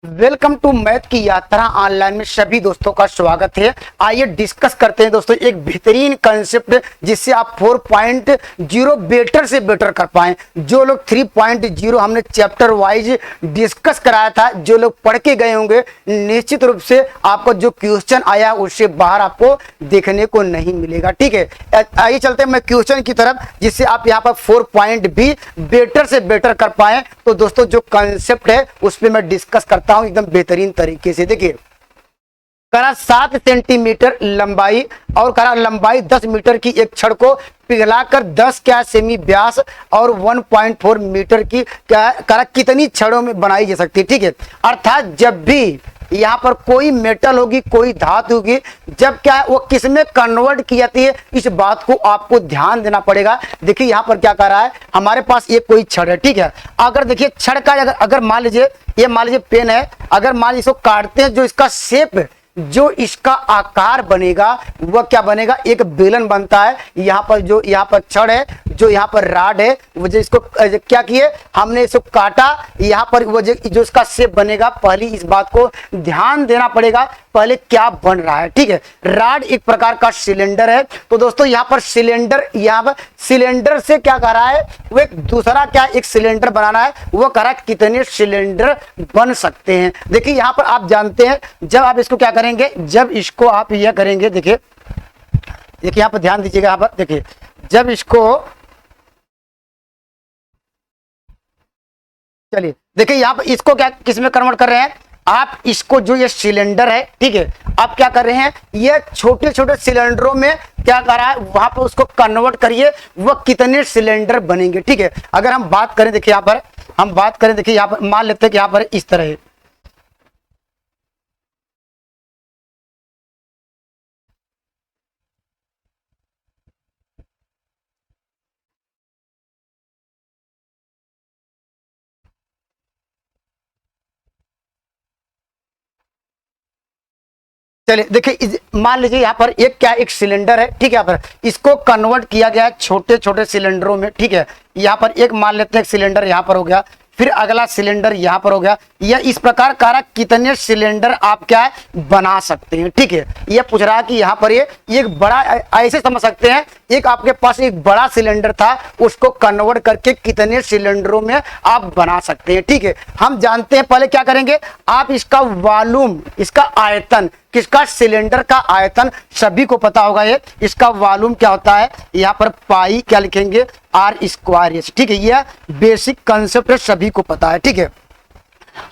Welcome to math की यात्रा online में सभी दोस्तों का स्वागत है। आइए डिस्कस करते हैं दोस्तों एक बेहतरीन कंसेप्ट जिससे आप 4.0 बेटर से बेटर कर पाएं। जो लोग 3.0 हमने चैप्टर वाइज डिस्कस कराया था, जो लोग पढ़ के गए होंगे, निश्चित रूप से आपको जो क्वेश्चन आया उससे बाहर आपको देखने को नहीं मिलेगा। ठीक है, आइए चलते हैं मैं क्वेश्चन की तरफ, जिससे आप यहाँ पर 4 पॉइंट भी बेटर से बेटर कर पाए। तो दोस्तों जो कंसेप्ट है उस पर मैं डिस्कस करता हूं एकदम बेहतरीन तरीके से। देखिए, करा 7 सेंटीमीटर लंबाई और करा लंबाई 10 मीटर की एक छड़ को पिघलाकर 10 क्या सेमी व्यास और 1.4 मीटर की क्या करा कितनी छड़ों में बनाई जा सकती है। ठीक है, अर्थात जब भी यहाँ पर कोई मेटल होगी, कोई धातु होगी, जब क्या है वो किस में कन्वर्ट की जाती है, इस बात को आपको ध्यान देना पड़ेगा। देखिए यहाँ पर क्या कर रहा है, हमारे पास ये कोई छड़ है। ठीक है, अगर देखिए छड़ का अगर मान लीजिए ये मान लीजिए पेन है, अगर मान लीजिए इसको काटते हैं, जो इसका शेप, जो इसका आकार बनेगा वह क्या बनेगा, एक बेलन बनता है। यहाँ पर जो यहाँ पर छड़ है, जो यहाँ पर राड है, वो जो इसको क्या किए हमने इसको काटा, यहाँ पर वो जो इसका शेप बनेगा, पहले इस बात को ध्यान देना पड़ेगा पहले क्या बन रहा है। ठीक है, राड एक प्रकार का सिलेंडर है। तो दोस्तों यहाँ पर सिलेंडर, यहाँ पर सिलेंडर से क्या कर रहा है, वो एक दूसरा क्या एक सिलेंडर बनाना है। वो कह रहा है कितने सिलेंडर बन सकते हैं। देखिए यहाँ पर आप जानते हैं, जब आप इसको क्या करेंगे, जब इसको आप यह करेंगे, देखिए यहाँ पर ध्यान दीजिएगा, यहाँ पर देखिए जब इसको, चलिए देखिए यहाँ पर इसको क्या किस में कन्वर्ट कर रहे हैं आप, इसको जो ये सिलेंडर है, ठीक है, आप क्या कर रहे हैं, ये छोटे छोटे सिलेंडरों में क्या कर रहा है, वहां पर उसको कन्वर्ट करिए, वह कितने सिलेंडर बनेंगे। ठीक है, अगर हम बात करें, देखिए यहाँ पर हम बात करें, देखिए यहाँ पर मान लेते हैं कि यहाँ पर इस तरह है। चलिए देखिए, मान लीजिए यहाँ पर एक क्या एक सिलेंडर है। ठीक है, यहाँ पर इसको कन्वर्ट किया गया है छोटे छोटे सिलेंडरों में। ठीक है, यहाँ पर एक मान लेते हैं सिलेंडर यहाँ पर हो गया, फिर अगला सिलेंडर यहाँ पर हो गया। या इस प्रकार कारक कितने सिलेंडर आप क्या है बना सकते हैं। ठीक है, यह पूछ रहा है कि यहाँ पर ये एक बड़ा, ऐसे समझ सकते हैं, एक आपके पास एक बड़ा सिलेंडर था, उसको कन्वर्ट करके कितने सिलेंडरों में आप बना सकते हैं। ठीक है, हम जानते हैं, पहले क्या करेंगे, आप इसका वॉल्यूम, इसका आयतन, किसका, सिलेंडर का आयतन सभी को पता होगा। ये इसका वॉल्यूम क्या होता है, यहाँ पर पाई क्या लिखेंगे, आर स्क्वायर एच। ठीक है, यह बेसिक कंसेप्ट सभी को पता है। ठीक है,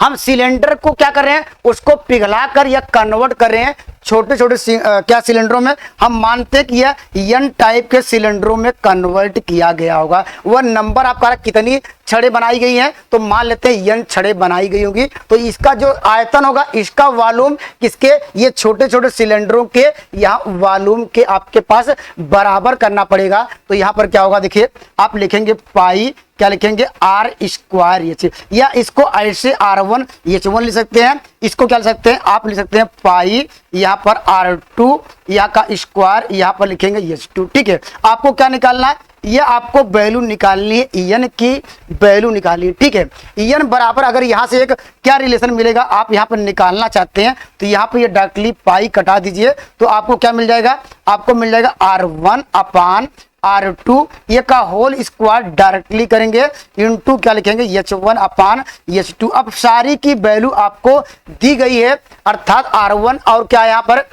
हम सिलेंडर को क्या कर रहे हैं, उसको पिघला कर या कन्वर्ट कर रहे हैं छोटे छोटे क्या सिलेंडरों में। हम मानते हैं कि यह एन टाइप के सिलेंडरों में कन्वर्ट किया गया होगा। वह नंबर आपका कितनी छड़ें बनाई गई हैं, तो मान लेते हैं एन छड़ें बनाई गई होगी। तो इसका जो आयतन होगा, इसका वॉल्यूम किसके, ये छोटे छोटे सिलेंडरों के यहाँ वॉल्यूम के आपके पास बराबर करना पड़ेगा। तो यहाँ पर क्या होगा, देखिए आप लिखेंगे पाई, क्या लिखेंगे, आर स्क्वायर एच, या इसको ऐसे R1 H1 लिख सकते हैं। इसको क्या लिख सकते हैं, आप लिख सकते हैं पाई, यहाँ पर R2 यहाँ का स्क्वायर, यहाँ पर लिखेंगे H2। ठीक है, आपको क्या निकालना है, ये आपको वैल्यू निकालनी है, एन की वैल्यू निकालनी है। ठीक है, एन बराबर, अगर यहाँ से एक क्या रिलेशन मिलेगा, आप यहाँ पर निकालना चाहते हैं, तो यहाँ पर ये डायरेक्टली पाई कटा दीजिए, तो आपको क्या मिल जाएगा, आपको मिल जाएगा R1 अपान R2 ये का होल स्क्वायर डायरेक्टली करेंगे, इनटू क्या लिखेंगे, H1 अपान H2। अब सारी की वैल्यू आपको दी गई है, अर्थात R1 और क्या यहाँ पर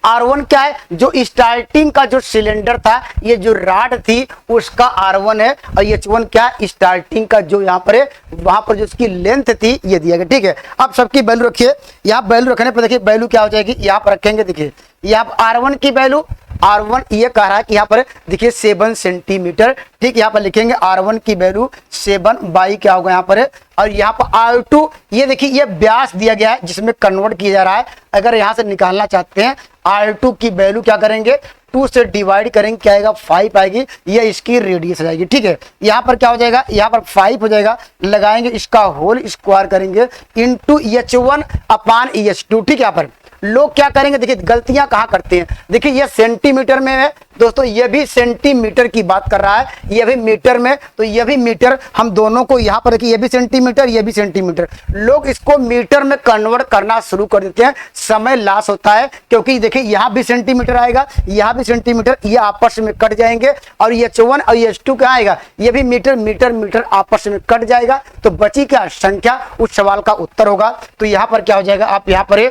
R1 क्या है, जो स्टार्टिंग का जो सिलेंडर था, ये जो राड थी उसका R1 है, और H1 क्या है, स्टार्टिंग का जो यहाँ पर है, वहां पर जो उसकी लेंथ थी ये दिया गया। ठीक है, अब सबकी वैल्यू रखिए, यहाँ वैल्यू रखने पर देखिए वैल्यू क्या हो जाएगी, यहाँ पर रखेंगे, देखिए यहाँ R1 की वैल्यू, R1 ये कह रहा है कि यहाँ पर देखिए 7 सेंटीमीटर। ठीक, यहाँ पर लिखेंगे R1 की वैल्यू 7 बाई क्या होगा यहाँ पर है, और यहाँ पर R2 ये देखिए ये व्यास दिया गया है जिसमें कन्वर्ट किया जा रहा है। अगर यहाँ से निकालना चाहते हैं R2 की वैल्यू क्या करेंगे, 2 से डिवाइड करेंगे, क्या आएगा, 5 आएगी, ये इसकी रेडियस आ जाएगी। ठीक है, यहाँ पर क्या हो जाएगा, यहाँ पर 5 हो जाएगा, लगाएंगे इसका होल स्क्वायर करेंगे, इंटू H1 अपान H2। ठीक है, यहाँ पर लोग क्या करेंगे, देखिए गलतियां कहाँ करते हैं। देखिए ये सेंटीमीटर में है दोस्तों, ये भी सेंटीमीटर की बात कर रहा है, ये भी मीटर में, तो ये भी मीटर, हम दोनों को यहाँ पर देखिए ये भी सेंटीमीटर, ये भी सेंटीमीटर, लोग इसको मीटर में कन्वर्ट करना शुरू कर देते हैं, समय लॉस होता है, क्योंकि देखिए यहाँ भी सेंटीमीटर आएगा, यहाँ भी सेंटीमीटर, ये आपस में कट जाएंगे, और ये H1 और ये H2 क्या आएगा, ये भी मीटर मीटर मीटर आपस में कट जाएगा, तो बची क्या संख्या, उस सवाल का उत्तर होगा। तो यहाँ पर क्या हो जाएगा, आप यहाँ पर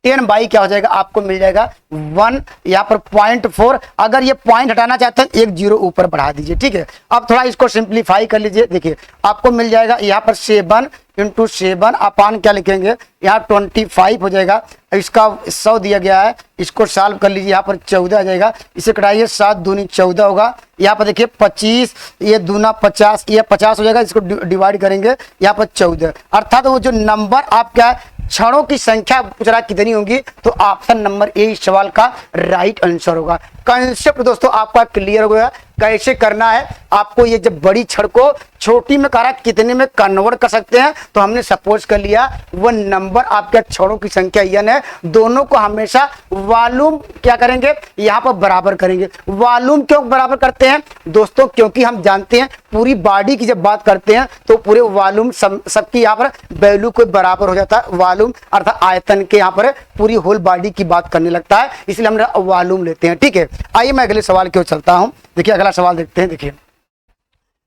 10 बाई क्या हो जाएगा, आपको मिल जाएगा 1, यहाँ पर 0.4, अगर ये पॉइंट हटाना चाहते हैं 1 0 ऊपर बढ़ा दीजिए, ठीक है। अब थोड़ा इसको सिंप्लीफाई कर लीजिए, देखिए आपको मिल जाएगा यहाँ पर 7 × 7 अपान क्या लिखेंगे, यहाँ 25 हो जाएगा, इसका 100 दिया गया है, इसको सॉल्व कर लीजिए, यहाँ पर 14 आ जाएगा, इसे कटाइए 7 दूनी 14 होगा, यहाँ पर देखिए 25, ये दूना 50, ये 50 हो जाएगा, इसको डिवाइड करेंगे यहाँ पर 14, अर्थात वो जो नंबर आप क्या क्षणों की संख्या पूछ रहा कितनी होगी, तो ऑप्शन नंबर ए इस सवाल का राइट आंसर होगा। कंसेप्ट दोस्तों आपका क्लियर हो गया, कैसे करना है आपको, ये जब बड़ी क्षण को छोटी में करा कितने में कन्वर्ट कर सकते हैं, तो हमने सपोज कर लिया वो नंबर आपके क्षणों की संख्या n है, दोनों को हमेशा वॉल्यूम क्या करेंगे, यहाँ पर बराबर करेंगे। वॉल्यूम क्यों बराबर करते हैं दोस्तों, क्योंकि हम जानते हैं पूरी बॉडी की जब बात करते हैं तो पूरे वॉल्यूम सबकी यहाँ पर वैल्यू कोई बराबर हो जाता है, वॉल्यूम अर्थात आयतन के यहाँ पर पूरी होल बॉडी की बात करने लगता है, इसलिए हम वॉल्यूम लेते हैं, ठीक है। आइए मैं अगले सवाल की ओर चलता हूं, देखिए अगला सवाल देखते हैं।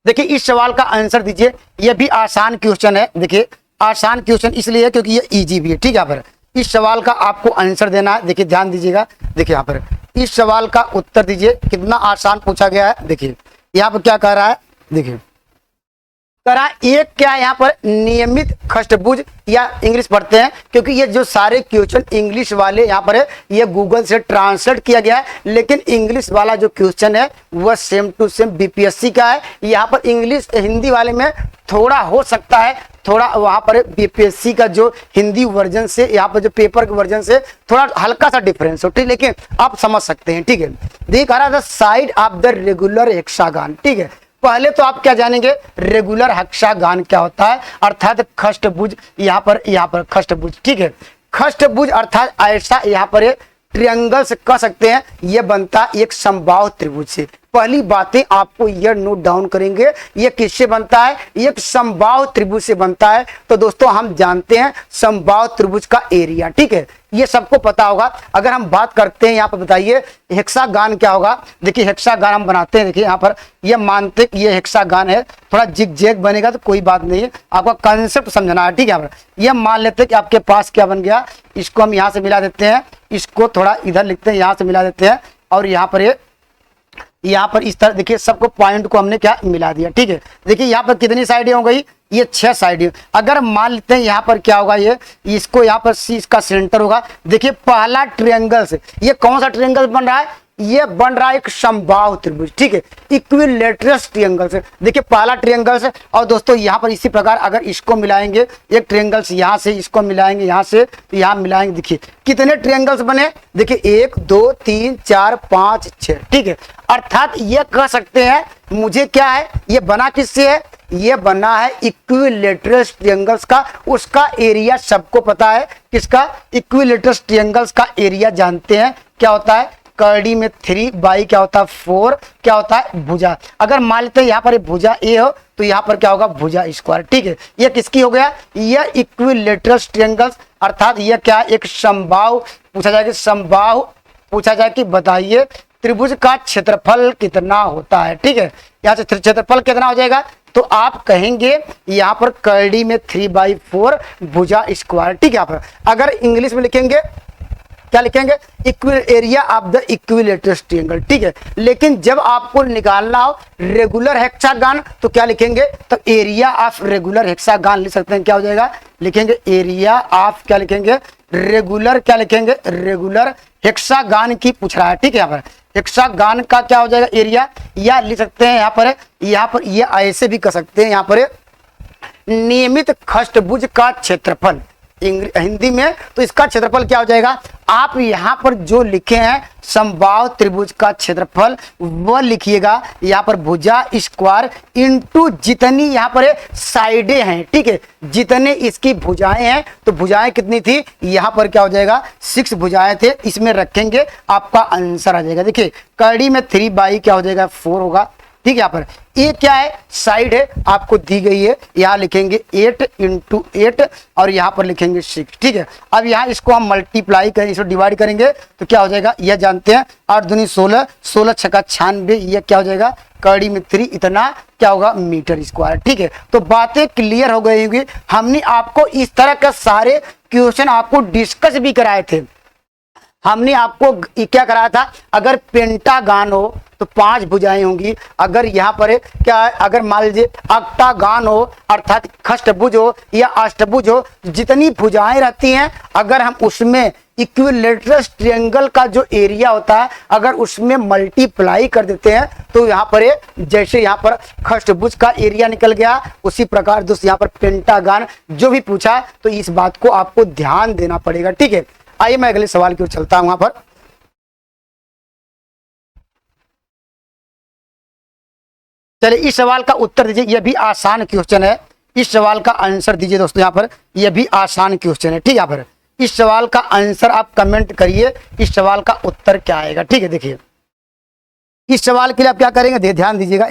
देखिए इस सवाल का आंसर दीजिए, यह भी आसान क्वेश्चन है, देखिए आसान क्वेश्चन इसलिए है क्योंकि ये इजी भी है, ठीक है। यहाँ पर इस सवाल का आपको आंसर देना है, देखिए ध्यान दीजिएगा, देखिए यहाँ पर इस सवाल का उत्तर दीजिए, कितना आसान पूछा गया है। देखिए यहाँ पर क्या कह रहा है, देखिए करा एक क्या यहाँ पर नियमित खष्टभुज, या इंग्लिश पढ़ते हैं क्योंकि ये जो सारे क्वेश्चन इंग्लिश वाले यहाँ पर है, ये गूगल से ट्रांसलेट किया गया है, लेकिन इंग्लिश वाला जो क्वेश्चन है वह सेम टू सेम बीपीएससी का है। यहाँ पर इंग्लिश हिंदी वाले में थोड़ा हो सकता है, थोड़ा वहाँ पर बीपीएससी का जो हिंदी वर्जन से यहाँ पर जो पेपर के वर्जन से थोड़ा हल्का सा डिफरेंस हो, ठीक, लेकिन आप समझ सकते हैं, ठीक है। देखा रहा था side of the regular hexagon, ठीक है। पहले तो आप क्या जानेंगे, रेगुलर हेक्सागन क्या होता है, अर्थात खष्टभुज, यहाँ पर खष्टभुज, ठीक है। खष्टभुज अर्थात ऐसा यहाँ पर ट्रायंगल से कह सकते हैं, यह बनता एक समबाहु त्रिभुज से। पहली बातें आपको यह नोट डाउन करेंगे, यह किससे बनता है, एक समबाहु त्रिभुज से बनता है। तो दोस्तों हम जानते हैं समबाहु त्रिभुज का एरिया, ठीक है, ये सबको पता होगा। अगर हम बात करते हैं यहाँ पर बताइए हेक्सागन क्या होगा, देखिए हेक्सागन हम बनाते हैं, देखिए यहाँ पर ये मानते ये हेक्सागन है, थोड़ा जिग-जैग बनेगा तो कोई बात नहीं है, आपका कंसेप्ट समझना है, ठीक है। ये मान लेते हैं कि आपके पास क्या बन गया, इसको हम यहाँ से मिला देते हैं, इसको थोड़ा इधर लिखते हैं, यहाँ से मिला देते हैं, और यहाँ पर इस तरह देखिए सबको पॉइंट को हमने क्या मिला दिया, ठीक है। देखिए यहाँ पर कितनी साइडें हो गई, ये 6 साइडें। अगर मान लेते हैं यहाँ पर क्या होगा, ये इसको यहाँ पर सी इसका सेंटर होगा। देखिए पहला ट्रायंगल से ये कौन सा ट्रायंगल बन रहा है, ये बन रहा है एक समबाहु त्रिभुज, ठीक है, इक्विलैटरल ट्रायंगल से। देखिए पहला ट्रायंगल से, और दोस्तों यहाँ पर इसी प्रकार अगर इसको मिलाएंगे, एक ट्रायंगल से यहाँ से इसको मिलाएंगे, यहाँ से तो यहाँ मिलाएंगे, देखिए कितने ट्रायंगल्स बने, देखिए 1 2 3 4 5 6, ठीक है। अर्थात ये कह सकते हैं मुझे क्या है, ये बना किससे है, ये बना है इक्विलैटरल ट्रायंगल्स का, उसका एरिया सबको पता है, किसका, इक्विलैटरल ट्रायंगल्स का एरिया जानते हैं क्या होता है, करड़ी में 3 बाई क्या होता है 4, क्या होता है भुजा। अगर मान लेते हैं यहाँ पर भुजा ए हो तो यहाँ पर क्या होगा भुजा स्क्वायर, ठीक है। ये किसकी हो गया, ये इक्विलैटरल ट्रायंगल्स, अर्थात यह क्या एक समबाहु पूछा जाए कि समबाहु पूछा जाए कि बताइए त्रिभुज का क्षेत्रफल कितना होता है, ठीक है। यहाँ से क्षेत्रफल कितना हो जाएगा, तो आप कहेंगे यहाँ पर करड़ी में 3/4 भुजा स्क्वायर, ठीक है। यहाँ पर अगर इंग्लिश में लिखेंगे क्या लिखेंगे, area of the equilateral triangle, ठीक है। लेकिन जब आपको निकालना हो रेगुलर हेक्सागन तो क्या लिखेंगे, तो एरिया ऑफ रेगुलर हेक्सागन लिख सकते हैं, क्या हो जाएगा, लिखेंगे एरिया ऑफ क्या लिखेंगे, रेगुलर क्या लिखेंगे, रेगुलर हेक्सागन की पूछ रहा है, ठीक है। यहाँ पर हेक्सागन का क्या हो जाएगा एरिया, या लिख सकते हैं यहाँ पर ये ऐसे भी कह सकते हैं, यहाँ पर नियमित खष्टभुज का क्षेत्रफल, हिंदी में, तो इसका क्षेत्रफल क्या हो जाएगा, आप यहाँ पर जो लिखे हैं समबाहु त्रिभुज का क्षेत्रफल वह लिखिएगा यहाँ पर भुजा स्क्वायर इनटू जितनी यहाँ पर साइडें हैं, ठीक है, जितने इसकी भुजाएं हैं, तो भुजाएं कितनी थी, यहाँ पर क्या हो जाएगा 6 भुजाएं थे, इसमें रखेंगे आपका आंसर आ जाएगा। देखिए कड़ी में 3 बाई क्या हो जाएगा 4 होगा, ठीक है। यहाँ पर ये क्या है, साइड है आपको दी गई है, यहाँ लिखेंगे 8 इंटू 8 और यहाँ पर लिखेंगे 6, ठीक है। अब यहाँ इसको हम मल्टीप्लाई करें, इसको डिवाइड करेंगे तो क्या हो जाएगा, यह जानते हैं 8 दूनी 16, 16 छक्का 96, यह क्या हो जाएगा कड़ी में 3, इतना क्या होगा मीटर स्क्वायर, ठीक है। तो बातें क्लियर हो गई होंगी। हमने आपको इस तरह का सारे क्वेश्चन आपको डिस्कस भी कराए थे। हमने आपको क्या कराया था, अगर पेंटागान हो तो 5 भुजाएं होंगी, अगर यहाँ पर क्या है, अगर मान लीजिए ऑक्टागान हो अर्थात खष्टभुज हो या अष्टभुज हो, जितनी भुजाएं रहती हैं अगर हम उसमें इक्विलेटरल ट्रायंगल का जो एरिया होता है अगर उसमें मल्टीप्लाई कर देते हैं तो यहाँ पर जैसे यहाँ पर खष्टभुज का एरिया निकल गया, उसी प्रकार दोस्त यहाँ पर पेंटागान जो भी पूछा, तो इस बात को आपको ध्यान देना पड़ेगा, ठीक है। आइए मैं अगले सवाल की ओर चलता हूं। वहां पर चलिए इस सवाल का उत्तर दीजिए, यह भी आसान क्वेश्चन है, इस सवाल का आंसर दीजिए दोस्तों। यहाँ पर यह भी आसान क्वेश्चन है, ठीक है। यहाँ पर इस सवाल का आंसर आप कमेंट करिए, इस सवाल का उत्तर क्या आएगा, ठीक है। देखिए इस सवाल के लिए आप क्या करेंगे, ध्यान दीजिएगा।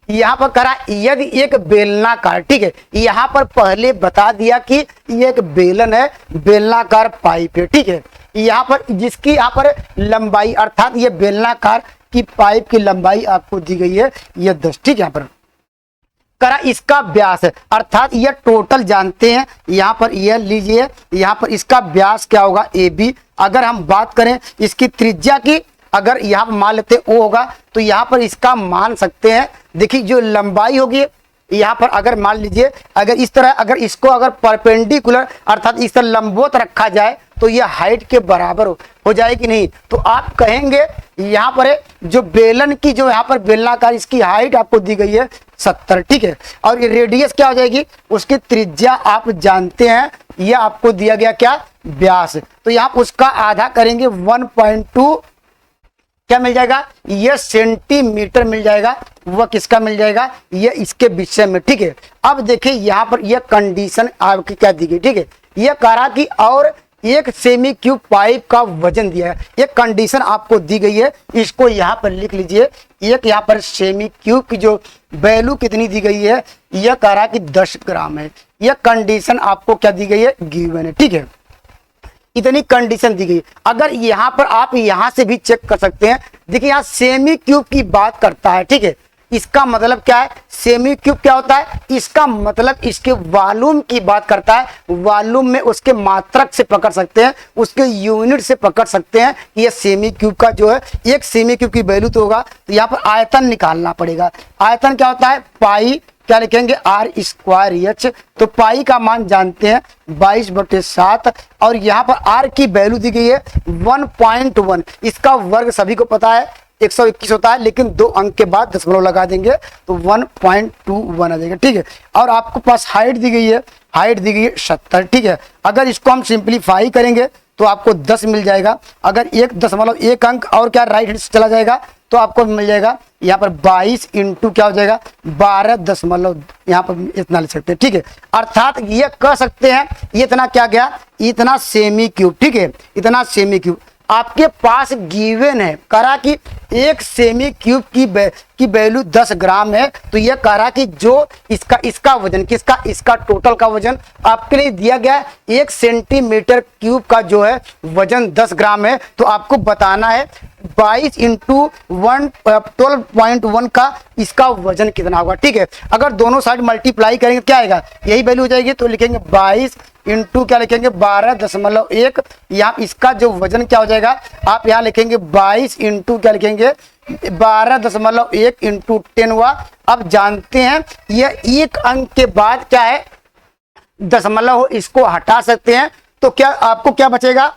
यहाँ पर करा यदि एक बेलनाकार, ठीक है, यहाँ पर पहले बता दिया कि ये एक बेलन है, बेलनाकार पाइप है, ठीक है। यहाँ पर जिसकी यहाँ पर लंबाई अर्थात ये बेलनाकार की पाइप की लंबाई आपको दी गई है ये 10, ठीक है। यहाँ पर करा इसका व्यास है अर्थात ये टोटल जानते हैं, यहाँ पर यह लीजिए, यहाँ पर इसका व्यास क्या होगा AB। अगर हम बात करें इसकी त्रिज्या की, अगर यहाँ पर मान लेते हैं O होगा तो यहाँ पर इसका मान सकते हैं, देखिए जो लंबाई होगी यहाँ पर अगर मान लीजिए अगर इस तरह अगर इसको अगर परपेंडिकुलर अर्थात इस तरह लंबवत रखा जाए तो यह हाइट के बराबर हो जाएगी नहीं, तो आप कहेंगे यहाँ पर जो बेलन की जो यहाँ पर बेलनाकार इसकी हाइट आपको दी गई है 70, ठीक है। और ये रेडियस क्या हो जाएगी, उसकी त्रिज्या आप जानते हैं, यह आपको दिया गया क्या व्यास, तो यहाँ उसका आधा करेंगे 1.2 क्या मिल जाएगा, यह सेंटीमीटर मिल जाएगा, वह किसका मिल जाएगा, यह इसके विषय में, ठीक है। अब देखिए यहाँ पर यह कंडीशन आपकी क्या दी गई, ठीक है, यह कहा कि और एक सेमी क्यूब पाइप का वजन दिया है, एक कंडीशन आपको दी गई है, इसको यहाँ पर लिख लीजिए। एक यहाँ पर सेमी क्यूब की जो वैल्यू कितनी दी गई है, यह कह रहा कि 10 ग्राम है, यह कंडीशन आपको क्या दी गई है, गिवन है, ठीक है। इतनी कंडीशन दी गई। अगर यहाँ पर आप यहाँ से भी चेक कर सकते हैं, देखिए यहाँ सेमी क्यूब की बात करता है, ठीक है, इसका मतलब क्या है, सेमी क्यूब क्या होता है, इसका मतलब इसके वॉल्यूम की बात करता है, वॉल्यूम में उसके मात्रक से पकड़ सकते हैं, उसके यूनिट से पकड़ सकते हैं कि ये सेमी क्यूब का जो है एक सेमी क्यूब की वैल्यू तो होगा, तो यहाँ पर आयतन निकालना पड़ेगा। आयतन क्या होता है, पाई क्या लिखेंगे R²H, तो पाई का मान जानते हैं 22/7 और यहाँ पर R की वैल्यू दी गई है 1.1, इसका वर्ग सभी को पता है 121 होता है, लेकिन 2 अंक के बाद दशमलव लगा देंगे तो 1.21 आ जाएगा, ठीक है। और आपको पास हाइट दी गई है, हाइट दी गई है 70, ठीक है। अगर इसको हम सिंप्लीफाई करेंगे तो आपको 10 मिल जाएगा, अगर 1.1 अंक और क्या राइट हैंड से चला जाएगा तो आपको मिल जाएगा यहाँ पर 22 इंटू क्या हो जाएगा 12 यहाँ पर इतना लिख सकते हैं, ठीक है। अर्थात ये कह सकते हैं ये इतना क्या गया, इतना सेमी क्यूब, ठीक है, इतना सेमी क्यूब आपके पास गिवन है। करा कि एक सेमी क्यूब की वैल्यू 10 ग्राम है, तो यह करा कि जो इसका वजन किसका, इसका टोटल का वजन आपके लिए दिया गया है 1 सेंटीमीटर क्यूब का जो है वजन 10 ग्राम है, तो आपको बताना है 22 इंटू 12.1 का इसका वजन कितना होगा, ठीक है। अगर दोनों साइड मल्टीप्लाई करेंगे क्या आएगा, यही वैल्यू हो जाएगी, तो लिखेंगे 22 इंटू क्या लिखेंगे 12.1, यहाँ इसका जो वजन क्या हो जाएगा, आप यहाँ लिखेंगे 22 इंटू क्या लिखेंगे 12.1 इंटू 10 हुआ। अब जानते हैं यह एक अंक के बाद क्या है दशमलव, इसको हटा सकते हैं, तो क्या आपको क्या बचेगा,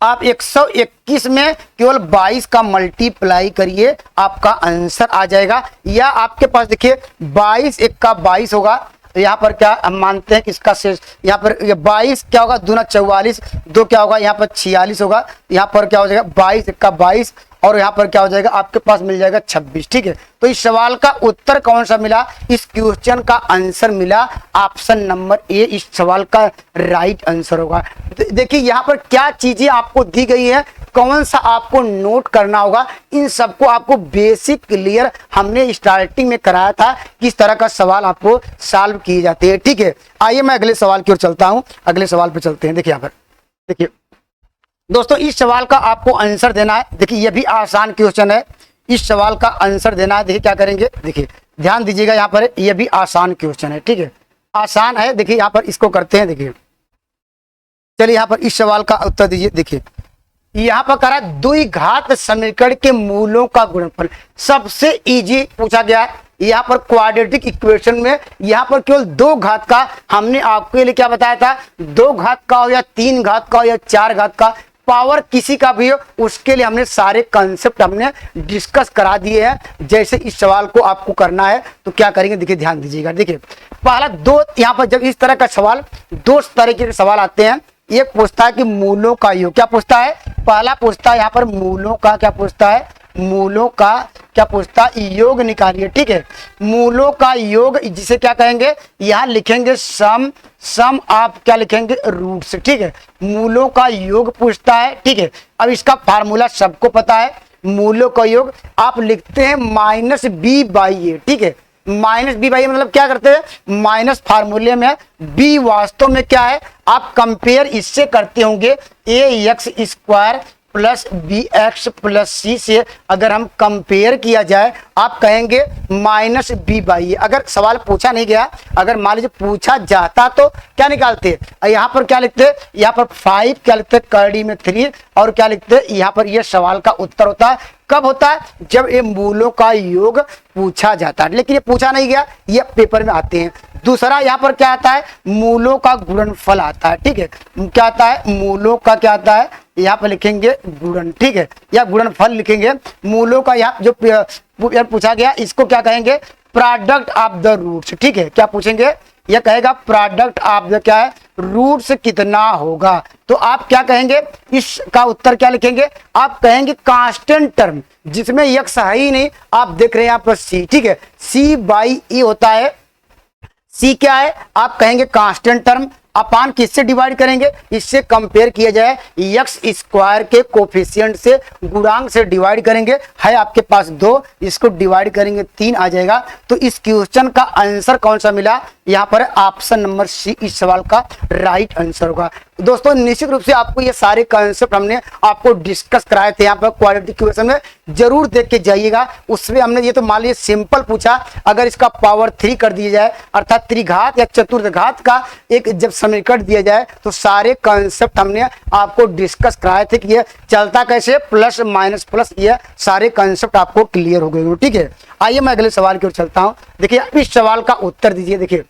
आप 121 में केवल 22 का मल्टीप्लाई करिए, आपका आंसर आ जाएगा। या आपके पास देखिए 22 1 का 22 होगा, तो यहाँ पर क्या हम मानते हैं कि इसका शेष यहाँ पर ये 22 क्या होगा, दूना 44, 2 क्या होगा यहाँ पर 46 होगा, यहाँ पर क्या हो जाएगा 22 का 22 और यहाँ पर क्या हो जाएगा आपके पास मिल जाएगा 26। ठीक है, तो इस सवाल का उत्तर कौन सा मिला, इस क्वेश्चन का आंसर मिला ऑप्शन नंबर ए, इस सवाल का राइट आंसर होगा। देखिए यहाँ पर क्या चीजें आपको दी गई है, कौन सा आपको नोट करना होगा, इन सबको आपको बेसिक क्लियर हमने स्टार्टिंग में कराया था किस तरह का सवाल आपको सॉल्व किए जाते हैं। ठीक है, आइए मैं अगले सवाल की ओर चलता हूं, अगले सवाल पे चलते हैं। देखिए यहाँ पर देखिए दोस्तों, इस सवाल का आपको आंसर देना है। देखिए ये भी आसान क्वेश्चन है, इस सवाल का आंसर देना है। देखिए क्या करेंगे, देखिए ध्यान दीजिएगा, यहाँ पर ये भी आसान क्वेश्चन है। ठीक है, आसान है। देखिए यहाँ पर इसको करते हैं। देखिए चलिए यहाँ पर इस सवाल का उत्तर दीजिए। देखिए यहाँ पर करा द्विघात समीकरण के मूलों का गुणनफल, सबसे इजी पूछा गया है। यहाँ पर क्वाड्रेटिक इक्वेशन में यहाँ पर केवल 2 घात का हमने आपके लिए क्या बताया था, 2 घात का हो या 3 घात का हो या 4 घात का, पावर किसी का भी हो, उसके लिए हमने सारे कंसेप्ट हमने डिस्कस करा दिए हैं। जैसे इस सवाल को आपको करना है तो क्या करेंगे, देखिए ध्यान दीजिएगा। देखिए पहला 2, यहाँ पर जब इस तरह का सवाल 2 तरीके के सवाल आते हैं, एक पूछता है कि मूलों का योग, क्या पूछता है, पहला पूछता है यहाँ पर मूलों का, क्या पूछता है, मूलों का क्या पूछता है, योग निकालिए। ठीक है, मूलों का योग जिसे क्या कहेंगे, यहाँ लिखेंगे सम, सम आप क्या लिखेंगे रूट्स। ठीक है, मूलों का योग पूछता है। ठीक है, अब इसका फार्मूला सबको पता है, मूलों का योग आप लिखते हैं -b/a। ठीक है, -b/a मतलब क्या करते हैं, माइनस फार्मूले में b वास्तव में क्या है, आप कंपेयर इससे करते होंगे ax² plus bx plus c से अगर हम कंपेयर किया जाए, आप कहेंगे -b/a। अगर सवाल पूछा नहीं गया, अगर मान लीजिए पूछा जाता तो क्या निकालते, यहाँ पर क्या लिखते, यहाँ पर 5 क्या लिखते, कड़ी में 3 और क्या लिखते, यहाँ पर यह सवाल का उत्तर होता है। कब होता है, जब ये मूलों का योग पूछा जाता है, लेकिन ये पूछा नहीं गया, ये पेपर में आते हैं। दूसरा यहाँ पर क्या आता है, मूलों का गुणनफल आता है। ठीक है, क्या आता है, मूलों का क्या आता है, यहाँ पर लिखेंगे गुणन। ठीक है, या गुणनफल लिखेंगे। मूलों का यहाँ जो पूछा गया, इसको क्या कहेंगे, प्रोडक्ट ऑफ द रूट्स। ठीक है, क्या पूछेंगे, यह कहेगा प्रोडक्ट ऑफ द क्या है, रूट्स कितना होगा। तो आप क्या कहेंगे, इसका उत्तर क्या लिखेंगे, आप कहेंगे कांस्टेंट टर्म जिसमें यक्स है ही नहीं, आप देख रहे हैं यहाँ पर सी। ठीक है, c/e होता है, सी क्या है, आप कहेंगे कांस्टेंट टर्म, अपान किससे डिवाइड करेंगे, इससे कंपेयर किया जाए x² के कोफिशिएंट से, गुणांक से डिवाइड करेंगे, है आपके पास 2, इसको डिवाइड करेंगे 3 आ जाएगा। तो इस क्वेश्चन का आंसर कौन सा मिला, यहाँ पर ऑप्शन नंबर सी इस सवाल का राइट आंसर होगा। दोस्तों निश्चित रूप से आपको ये सारे कंसेप्ट हमने आपको डिस्कस कराए थे यहाँ पर क्वाड्रेटिक इक्वेशन में, जरूर देख के जाइएगा। उसमें हमने ये तो मान लीजिए सिंपल पूछा, अगर इसका पावर 3 कर दिया जाए, अर्थात त्रिघात या चतुर्घात का एक जब समीकरण दिया जाए, तो सारे कंसेप्ट हमने आपको डिस्कस कराए थे कि ये चलता कैसे, प्लस माइनस प्लस, ये सारे कंसेप्ट आपको क्लियर हो गए। ठीक है, आइए मैं अगले सवाल की ओर चलता हूँ। देखिए इस सवाल का उत्तर दीजिए। देखिए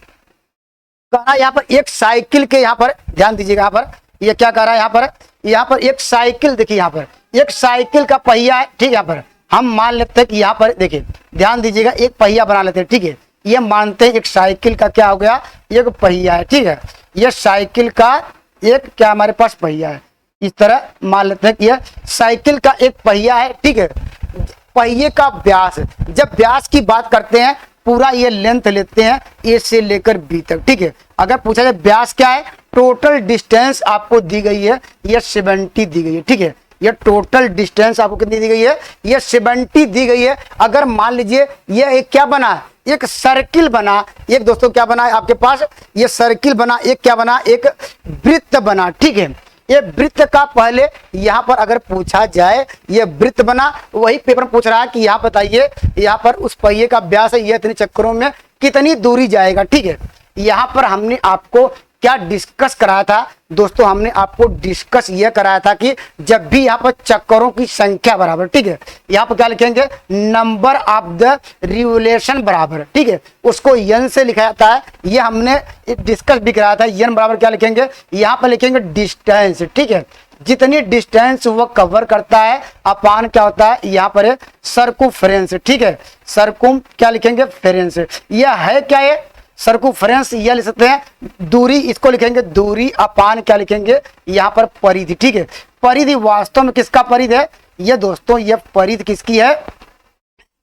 कहा यहाँ पर एक साइकिल के, यहाँ पर ध्यान दीजिएगा, यहाँ पर ये क्या कह रहा है, यहाँ पर एक साइकिल, देखिए यहाँ पर एक साइकिल का पहिया है। ठीक है, यहाँ पर हम मान लेते हैं कि यहाँ पर देखिए ध्यान दीजिएगा, एक पहिया बना लेते हैं। ठीक है, ये मानते हैं एक साइकिल का क्या हो गया, एक पहिया है। ठीक है, ये साइकिल का एक क्या हमारे पास पहिया है, इस तरह मान लेते हैं कि यह साइकिल का एक पहिया है। ठीक है, पहिए का व्यास, जब व्यास की बात करते हैं पूरा ये लेंथ लेते हैं ए से लेकर बी तक। ठीक है, अगर पूछा जाए व्यास क्या है, टोटल डिस्टेंस आपको दी गई है, ये 70 दी गई है। ठीक है, ये टोटल डिस्टेंस आपको कितनी दी गई है, ये 70 दी गई है। अगर मान लीजिए ये एक क्या बना, एक सर्किल बना, एक दोस्तों क्या बना है आपके पास, ये सर्किल बना, एक क्या बना, एक वृत्त बना। ठीक है, ये वृत्त का पहले यहाँ पर अगर पूछा जाए, ये वृत्त बना, वही पेपर पूछ रहा है कि यहाँ बताइए यहाँ पर उस पहिए का व्यास है, ये इतने चक्करों में कितनी दूरी जाएगा। ठीक है, यहाँ पर हमने आपको क्या डिस्कस कराया था दोस्तों, हमने आपको डिस्कस ये कराया था कि जब भी यहाँ पर चक्करों की संख्या बराबर, ठीक है, यहाँ पर क्या लिखेंगे, नंबर ऑफ द रिवोल्यूशन बराबर। ठीक है, उसको n से लिखा जाता है, ये हमने डिस्कस भी कराया था। n बराबर क्या लिखेंगे, यहाँ पर लिखेंगे डिस्टेंस। ठीक है, जितनी डिस्टेंस वो कवर करता है अपान क्या होता है, यहाँ पर है सर्कुम्फेरेंस। ठीक है, सर्कुम क्या लिखेंगे, फेरेंस। यह है क्या, सर्कुफरेंस यह लिख सकते हैं दूरी, इसको लिखेंगे दूरी अपान क्या लिखेंगे यहाँ पर परिधि। ठीक है, परिधि वास्तव में किसका परिधि है ये दोस्तों, ये परिधि किसकी है,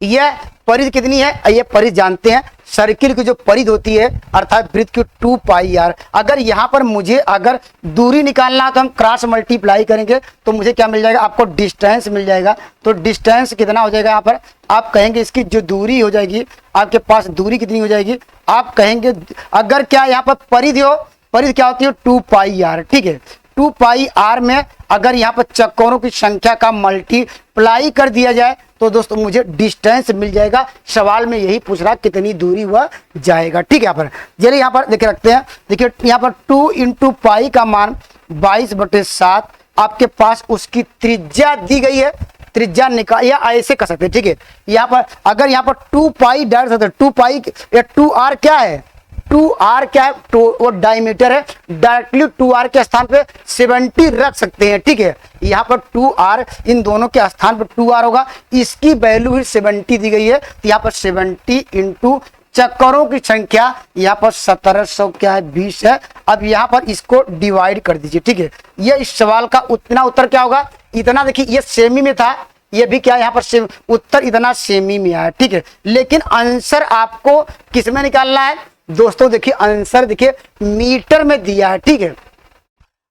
यह परिधि कितनी है ये परिधि जानते हैं, सर्किल की जो परिधि होती है अर्थात वृत्त की 2 पाई आर। अगर यहाँ पर मुझे अगर दूरी निकालना तो हम क्रॉस मल्टीप्लाई करेंगे तो मुझे क्या मिल जाएगा, आपको डिस्टेंस मिल जाएगा। तो डिस्टेंस कितना हो जाएगा यहाँ पर, आप कहेंगे इसकी जो दूरी हो जाएगी, आपके पास दूरी कितनी हो जाएगी, आप कहेंगे अगर क्या यहाँ पर परिधि हो, परिधि क्या होती है 2 पाई आर। ठीक है, 2 पाई आर में अगर यहाँ पर चक्करों की संख्या का मल्टीप्लाई कर दिया जाए तो दोस्तों मुझे डिस्टेंस मिल जाएगा। सवाल में यही पूछ रहा कितनी दूरी हुआ जाएगा। ठीक है, यहाँ पर चलिए यहाँ पर देखिए रखते हैं, देखिए यहाँ पर 2 इंटू पाई का मान 22/7 आपके पास उसकी त्रिज्या दी गई है, त्रिज्या निकाल या ऐसे कर सकते हैं। ठीक है, यहाँ पर अगर यहाँ पर 2 पाई डाल सकते 2 पाई या 2r क्या है, 2r क्या है, वो डायमीटर है, डायरेक्टली 2r के स्थान पे 70 रख सकते हैं। ठीक है, यहाँ पर 2r इन दोनों के स्थान पर 2r होगा, इसकी वैल्यू ही 70 दी गई है, तो यहाँ पर 70 इंटू चक्करों की संख्या यहाँ पर 1700 क्या है 20 है। अब यहाँ पर इसको डिवाइड कर दीजिए। ठीक है, ये इस सवाल का उतना उत्तर क्या होगा, इतना देखिए ये सेमी में था, ये भी क्या यहाँ पर उत्तर इतना सेमी में आया। ठीक है, लेकिन आंसर आपको किस में निकालना है दोस्तों, देखिए आंसर देखिए मीटर में दिया है। ठीक है,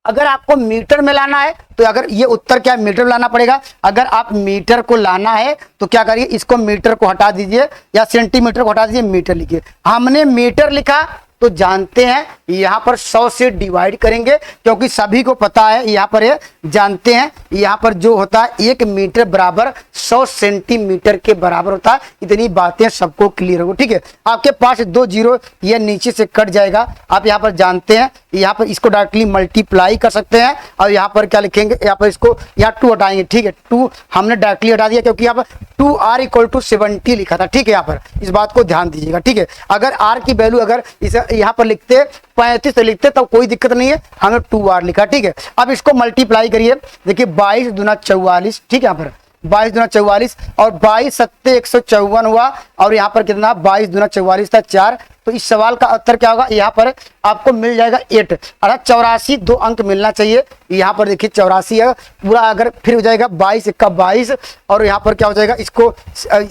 अगर आपको मीटर में लाना है तो अगर ये उत्तर क्या मीटर में लाना पड़ेगा, अगर आप मीटर को लाना है तो क्या करिए, इसको मीटर को हटा दीजिए या सेंटीमीटर को हटा दीजिए, मीटर लिखिए। हमने मीटर लिखा तो जानते हैं यहाँ पर 100 से डिवाइड करेंगे, क्योंकि सभी को पता है यहाँ पर ये जानते हैं यहाँ पर जो होता है 1 मीटर बराबर 100 सेंटीमीटर के बराबर होता है। इतनी बातें सबको क्लियर हो। ठीक है, आपके पास 2 जीरो ये नीचे से कट जाएगा, आप यहाँ पर जानते हैं, यहाँ पर इसको डायरेक्टली मल्टीप्लाई कर सकते हैं और यहाँ पर क्या लिखेंगे, यहाँ पर इसको यहाँ 2 हटाएंगे। ठीक है, 2 हमने डायरेक्टली हटा दिया क्योंकि यहाँ पर 2r = 70 लिखा था। ठीक है, यहाँ पर इस बात को ध्यान दीजिएगा। ठीक है, अगर r की वैल्यू अगर इसे यहाँ पर लिखते 35 से लिखते तब कोई दिक्कत नहीं है, हमें 2r लिखा। ठीक है, अब इसको मल्टीप्लाई करिए, देखिए 22 दूना 44। ठीक है, यहाँ पर 22 दूना 44 और 22 सत्ते 154 हुआ और यहाँ पर कितना 22 दूना 44 था 4। तो इस सवाल का उत्तर क्या होगा, यहाँ पर आपको मिल जाएगा 8 अर्थात 84, 2 अंक मिलना चाहिए। यहाँ पर देखिए 84 है पूरा, अगर फिर हो जाएगा 22 × 22 और यहाँ पर क्या हो जाएगा, इसको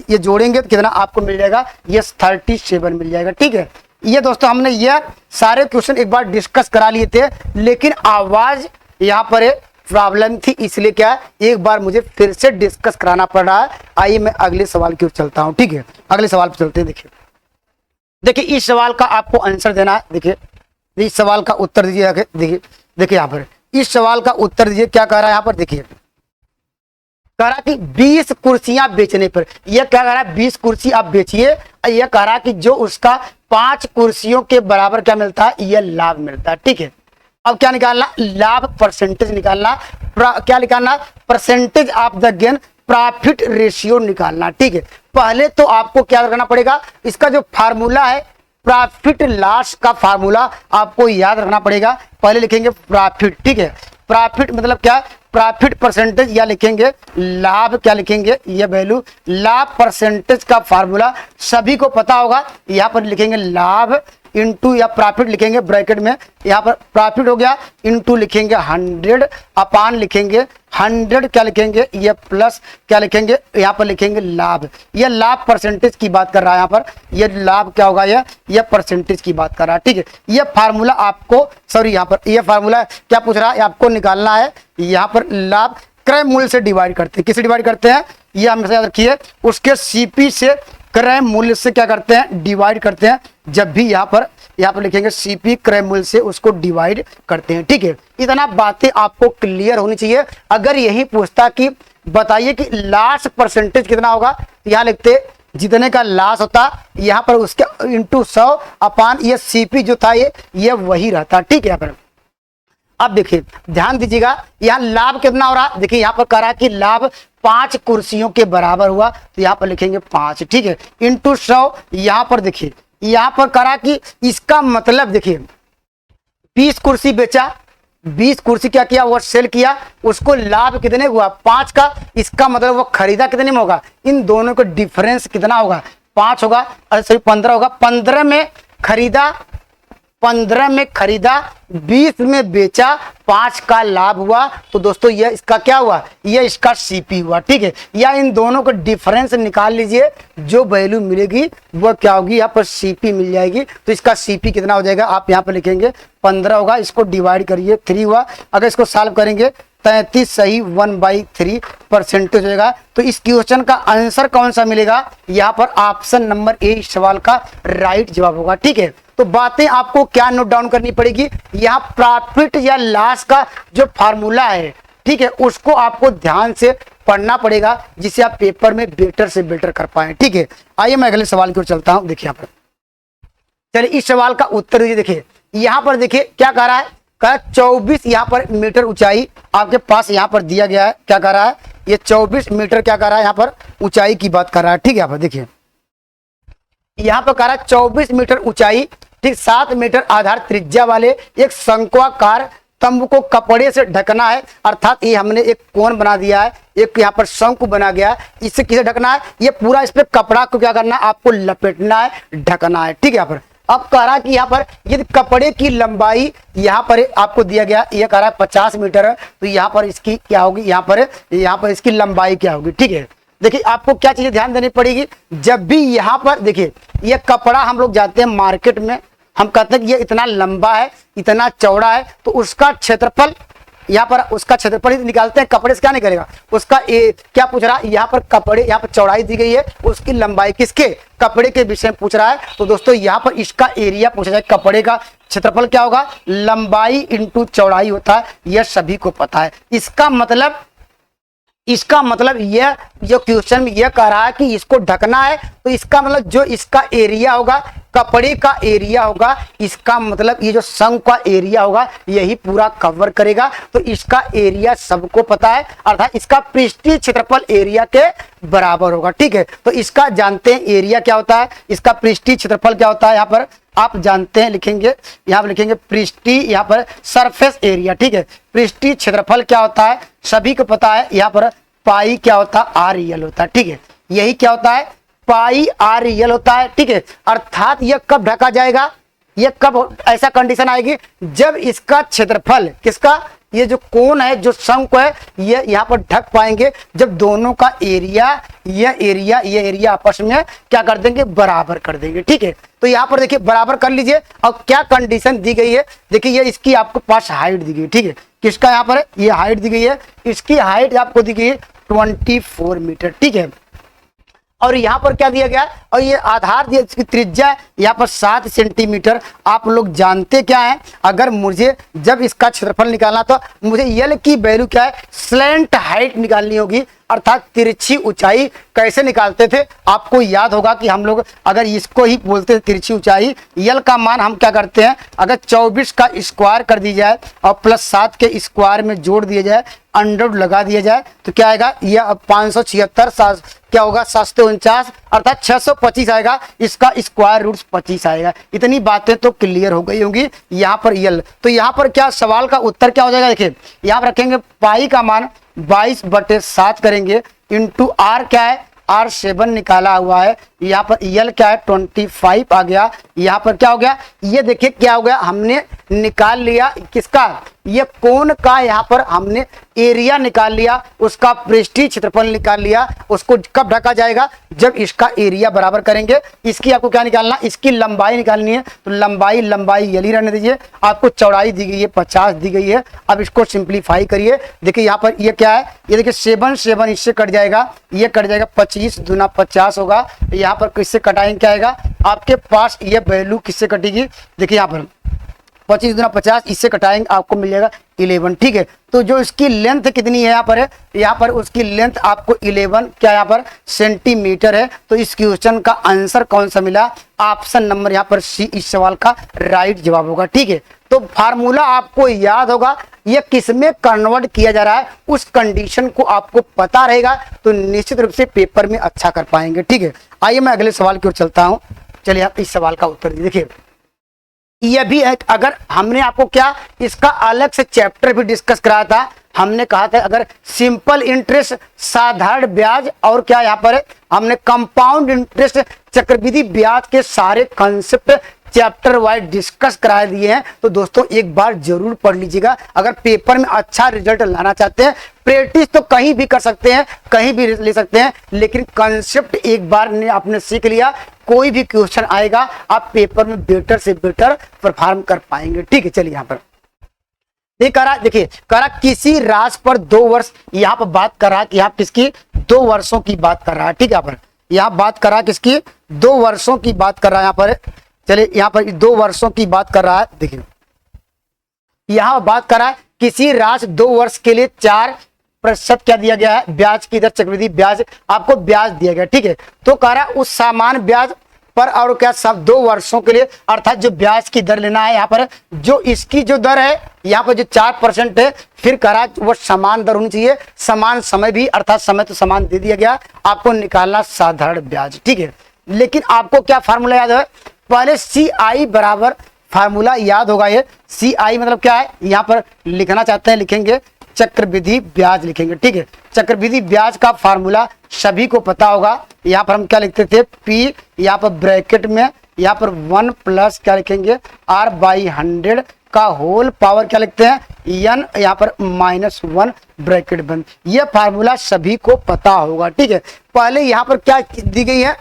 ये जोड़ेंगे तो कितना आपको मिल जाएगा, ये 37 मिल जाएगा। ठीक है, ये दोस्तों हमने ये सारे क्वेश्चन एक बार डिस्कस करा लिए थे, लेकिन आवाज यहाँ पर प्रॉब्लम थी, इसलिए क्या एक बार मुझे फिर से डिस्कस कराना पड़ रहा है। आइए मैं अगले सवाल की ओर चलता हूँ। ठीक है, अगले सवाल पर चलते हैं। देखिए इस सवाल का आपको आंसर देना है। देखिए इस सवाल का उत्तर दीजिए, देखिए यहाँ पर इस सवाल का उत्तर दीजिए, क्या कह रहा है यहाँ पर, देखिए कह रहा कि 20 कुर्सियां बेचने पर, यह क्या कह रहा है 20 कुर्सी आप बेचिए, यह कह रहा कि जो उसका 5 कुर्सियों के बराबर क्या मिलता है, यह लाभ मिलता है। ठीक है, अब क्या निकालना, लाभ परसेंटेज निकालना, क्या निकालना, percentage of the gain, profit ratio निकालना। ठीक है, पहले तो आपको क्या करना पड़ेगा, इसका जो फार्मूला है प्रॉफिट लॉस का फार्मूला आपको याद रखना पड़ेगा। पहले लिखेंगे प्रॉफिट। ठीक है, प्रॉफिट मतलब क्या, प्रॉफिट परसेंटेज या लिखेंगे लाभ, क्या लिखेंगे ये वैल्यू, लाभ परसेंटेज का फार्मूला सभी को पता होगा। यहाँ पर लिखेंगे लाभ इंटू या प्रॉफिट लिखेंगे ब्रैकेट में, यहाँ पर प्रॉफिट हो गया, इंटू लिखेंगे 100 अपान लिखेंगे 100 क्या लिखेंगे ये प्लस क्या लिखेंगे, यहाँ पर लिखेंगे लाभ। ये लाभ परसेंटेज की बात कर रहा है, यहाँ पर ये लाभ क्या होगा, ये परसेंटेज की बात कर रहा है। ठीक है, ये फार्मूला आपको सॉरी यहाँ पर ये फार्मूला क्या पूछ रहा है, आपको निकालना है। यहाँ पर लाभ क्रय मूल्य से डिवाइड करते हैं, किससे डिवाइड करते हैं, ये हमेशा याद रखिए, उसके सीपी से क्रय मूल्य से क्या करते हैं, डिवाइड करते हैं। जब भी यहाँ पर लिखेंगे सीपी क्रय मूल्य से उसको डिवाइड करते हैं। ठीक है, इतना बातें आपको क्लियर होनी चाहिए। अगर यही पूछता कि बताइए कि लॉस परसेंटेज कितना होगा, यहाँ लिखते जितने का लॉस होता, यहाँ पर उसके इंटू 100 अपान ये सीपी जो था ये वही रहता। ठीक है, यहाँ पर अब देखिए ध्यान दीजिएगा, यहाँ लाभ कितना हो रहा, देखिए यहाँ पर कह रहा है कि लाभ 5 कुर्सियों के बराबर हुआ, तो यहाँ पर लिखेंगे 5। ठीक है, इंटू 100, यहाँ पर देखिए यहाँ पर कह रहा कि इसका मतलब देखिए 20 कुर्सी बेचा, 20 कुर्सी क्या किया, वो सेल किया, उसको लाभ कितने हुआ 5 का, इसका मतलब वो खरीदा कितने में होगा, इन दोनों का डिफरेंस कितना होगा 5 होगा, सॉरी 15 होगा। 15 में खरीदा, 15 में खरीदा, 20 में बेचा, 5 का लाभ हुआ। तो दोस्तों यह इसका क्या हुआ, यह इसका सीपी हुआ। ठीक है, या इन दोनों का डिफरेंस निकाल लीजिए, जो वैल्यू मिलेगी वह क्या होगी, यहाँ पर सीपी मिल जाएगी। तो इसका सीपी कितना हो जाएगा, आप यहाँ पर लिखेंगे 15 होगा, इसको डिवाइड करिए 3 हुआ। अगर इसको सॉल्व करेंगे 33 सही 1/3 परसेंटेज होगा। तो इस क्वेश्चन का आंसर कौन सा मिलेगा, यहाँ पर ऑप्शन नंबर ए इस सवाल का राइट जवाब होगा। ठीक है, तो बातें आपको क्या नोट डाउन करनी पड़ेगी, यहाँ प्रॉफिट या लॉस का जो फार्मूला है, ठीक है, उसको आपको ध्यान से पढ़ना पड़ेगा, जिससे आप पेपर में बेटर से बेटर कर पाए। ठीक है, आइए मैं अगले सवाल की ओर चलता हूं। देखिए यहाँ पर, चलिए इस सवाल का उत्तर दीजिए। देखिए यहाँ पर देखिए क्या कह रहा है, 24 यहाँ पर मीटर ऊंचाई आपके पास यहाँ पर दिया गया है। क्या कह रहा है, ये 24 मीटर क्या कर रहा है, यहाँ पर ऊंचाई की बात कर रहा है। ठीक है, यहाँ पर देखिए यहाँ पर कह रहा है 24 मीटर ऊंचाई, ठीक 7 मीटर आधार त्रिज्या वाले एक शंक्वाकार तंबू को कपड़े से ढकना है। अर्थात ये हमने एक कोण बना दिया है, एक यहाँ पर शंकु बना गया है, इससे किसे ढकना है, ये पूरा इस पे कपड़ा को क्या करना है, आपको लपेटना है, ढकना है। ठीक है, यहाँ पर अब कह रहा है कि यहाँ पर यदि कपड़े की लंबाई यहाँ पर आपको दिया गया, ये कह रहा है 50 मीटर है, तो यहाँ पर इसकी क्या होगी, यहाँ पर इसकी लंबाई क्या होगी। ठीक है, देखिए आपको क्या चीजें ध्यान देनी पड़ेगी, जब भी यहाँ पर देखिए ये कपड़ा हम लोग जाते हैं मार्केट में, हम कहते हैं कि ये इतना लंबा है, इतना चौड़ा है, तो उसका क्षेत्रफल यहाँ पर उसका क्षेत्रफल निकालते हैं, कपड़े से क्या निकलेगा उसका क्या पूछ रहा है, यहाँ पर कपड़े यहाँ पर चौड़ाई दी गई है, उसकी लंबाई किसके, कपड़े के विषय में पूछ रहा है। तो दोस्तों यहाँ पर इसका एरिया पूछा जाए, कपड़े का क्षेत्रफल क्या होगा, लंबाई इंटू चौड़ाई होता है, यह सभी को पता है। इसका मतलब यह जो क्वेश्चन में यह कह रहा है कि इसको ढकना है, तो इसका मतलब जो इसका एरिया होगा, कपड़े का एरिया होगा, इसका मतलब ये जो शंख का एरिया होगा यही पूरा कवर करेगा। तो इसका एरिया सबको पता है, अर्थात इसका पृष्ठीय क्षेत्रफल एरिया के बराबर होगा। ठीक है, तो इसका जानते हैं एरिया क्या होता है, इसका पृष्ठीय क्षेत्रफल क्या होता है, यहाँ पर आप जानते हैं, लिखेंगे यहाँ पर लिखेंगे पृष्ठीय, यहाँ पर सरफेस एरिया। ठीक है, पृष्ठीय क्षेत्रफल क्या होता है सभी को पता है, यहाँ पर पाई क्या होता है, आर रियल होता है। ठीक है, यही क्या होता है, पाई आर रियल होता है। ठीक है, अर्थात यह कब ढका जाएगा, यह कब ऐसा कंडीशन आएगी जब इसका क्षेत्रफल किसका, ये जो कोण है, जो शंकु है, ये यहाँ पर ढक पाएंगे जब दोनों का एरिया ये एरिया आपस में क्या कर देंगे, बराबर कर देंगे। ठीक है, तो यहाँ पर देखिए बराबर कर लीजिए। अब क्या कंडीशन दी गई है, देखिए ये इसकी आपको पास हाइट दी गई। ठीक है, किसका यहाँ पर ये हाइट दी गई है, इसकी हाइट आपको दी गई है 24 मीटर। ठीक है, और यहाँ पर क्या दिया गया, और ये आधार दिया, इसकी त्रिज्या यहाँ पर 7 सेंटीमीटर। आप लोग जानते क्या है, अगर मुझे जब इसका क्षेत्रफल निकालना तो मुझे यल की वैल्यू क्या है, स्लैंट हाइट निकालनी होगी, अर्थात तिरछी ऊंचाई। कैसे निकालते थे आपको याद होगा कि हम लोग अगर इसको ही बोलते थे तिरछी ऊंचाई, यल का मान हम क्या करते हैं, अगर 24 का स्क्वायर कर दी जाए और प्लस 7 के स्क्वायर में जोड़ दिया जाए, अंडर लगा दिया जाए, तो क्या आएगा, यह 576 क्या होगा, 749 अर्थात 625 आएगा, इसका स्क्वायर रूट 25 आएगा। इतनी बातें तो क्लियर हो गई होंगी यहाँ पर यल। तो यहाँ पर क्या सवाल का उत्तर क्या हो जाएगा, देखिए यहाँ पर रखेंगे पाई का मान 22/7 करेंगे, इंटू आर क्या है, R7 निकाला हुआ है, यहाँ पर यल क्या है 25 आ गया। यहाँ पर क्या हो गया, ये देखिए क्या हो गया, हमने निकाल लिया किसका, ये कोण का, यहाँ पर हमने एरिया निकाल लिया, उसका पृष्ठीय क्षेत्रफल निकाल लिया। उसको कब ढका जाएगा, जब इसका एरिया बराबर करेंगे। इसकी आपको क्या निकालना, इसकी लंबाई निकालनी है, तो लंबाई यली रहने दीजिए। आपको चौड़ाई दी गई है 50 दी गई है। अब इसको सिंप्लीफाई करिए, देखिए यहाँ पर ये क्या है, ये देखिए 7 इससे कट जाएगा, ये कट जाएगा 25 दूना 50 होगा। यहाँ पर किससे कटाएंगे, क्या आएगा आपके पास, ये वैल्यू किससे कटेगी, देखिए यहाँ पर 25 दूना 50, इससे कटाएंगे आपको मिल जाएगा 11। ठीक है, तो जो इसकी लेंथ कितनी है, यहाँ पर है, यहाँ पर उसकी लेंथ आपको 11 क्या यहाँ पर सेंटीमीटर है। तो इस क्वेश्चन का आंसर कौन सा मिला, ऑप्शन नंबर यहाँ पर सी इस सवाल का राइट जवाब होगा। ठीक है, तो फार्मूला आपको याद होगा, ये किसमें कन्वर्ट किया जा रहा है, उस कंडीशन को आपको पता रहेगा तो निश्चित रूप से पेपर में अच्छा कर पाएंगे। ठीक है, आइए मैं अगले सवाल की ओर चलता हूं। चलिए आप इस सवाल का उत्तर देखिए, यह भी है, अगर हमने आपको क्या इसका अलग से चैप्टर भी डिस्कस कराया था, हमने कहा था अगर सिंपल इंटरेस्ट, साधारण ब्याज और क्या यहाँ पर है, हमने कंपाउंड इंटरेस्ट, चक्रवृद्धि ब्याज के सारे कंसेप्ट चैप्टर वाइज डिस्कस करा दिए हैं, तो दोस्तों एक बार जरूर पढ़ लीजिएगा। अगर पेपर में अच्छा रिजल्ट लाना चाहते हैं, प्रैक्टिस तो कहीं भी कर सकते हैं, कहीं भी ले सकते हैं, लेकिन कंसेप्ट एक बार आपने सीख लिया, कोई भी क्वेश्चन आएगा आप पेपर में बेटर से बेटर परफॉर्म कर पाएंगे। ठीक है, चलिए यहाँ पर देखिए करा किसी राज पर 2 वर्ष, यहाँ पर बात कर रहा है कि यहाँ किसकी 2 वर्षों की बात कर रहा है। ठीक है, यहाँ पर यहाँ बात कर रहा है किसकी 2 वर्षों की बात कर रहा है। यहाँ पर चलिए यहाँ पर 2 वर्षों की बात कर रहा है। देखिए यहाँ बात कर रहा है किसी राज 2 वर्ष के लिए 4% क्या दिया गया है, ब्याज की दर, चक्रवृद्धि ब्याज आपको ब्याज दिया गया। ठीक है, तो कह रहा है उस समान ब्याज पर और क्या सब 2 वर्षों के लिए, अर्थात जो ब्याज की दर लेना है यहाँ पर, जो इसकी जो दर है यहाँ पर जो 4% है, फिर करा वो समान दर होनी चाहिए, समान समय भी, अर्थात समय तो समान दे दिया गया, आपको निकालना साधारण ब्याज। ठीक है, लेकिन आपको क्या फार्मूला याद है, पहले CI बराबर फार्मूला याद होगा। ये CI मतलब क्या है, यहाँ पर लिखना चाहते हैं लिखेंगे चक्रवृद्धि ब्याज लिखेंगे। ठीक है, चक्रवृद्धि ब्याज का फार्मूला सभी को पता होगा। यहाँ पर हम क्या लिखते थे, P यहाँ पर ब्रैकेट में यहाँ पर 1 प्लस क्या लिखेंगे R/100 का होल पावर क्या लिखते हैं N यहाँ पर -1 ब्रैकेट बंद। ये फार्मूला सभी को पता होगा। ठीक है, पहले यहाँ पर क्या दी गई है,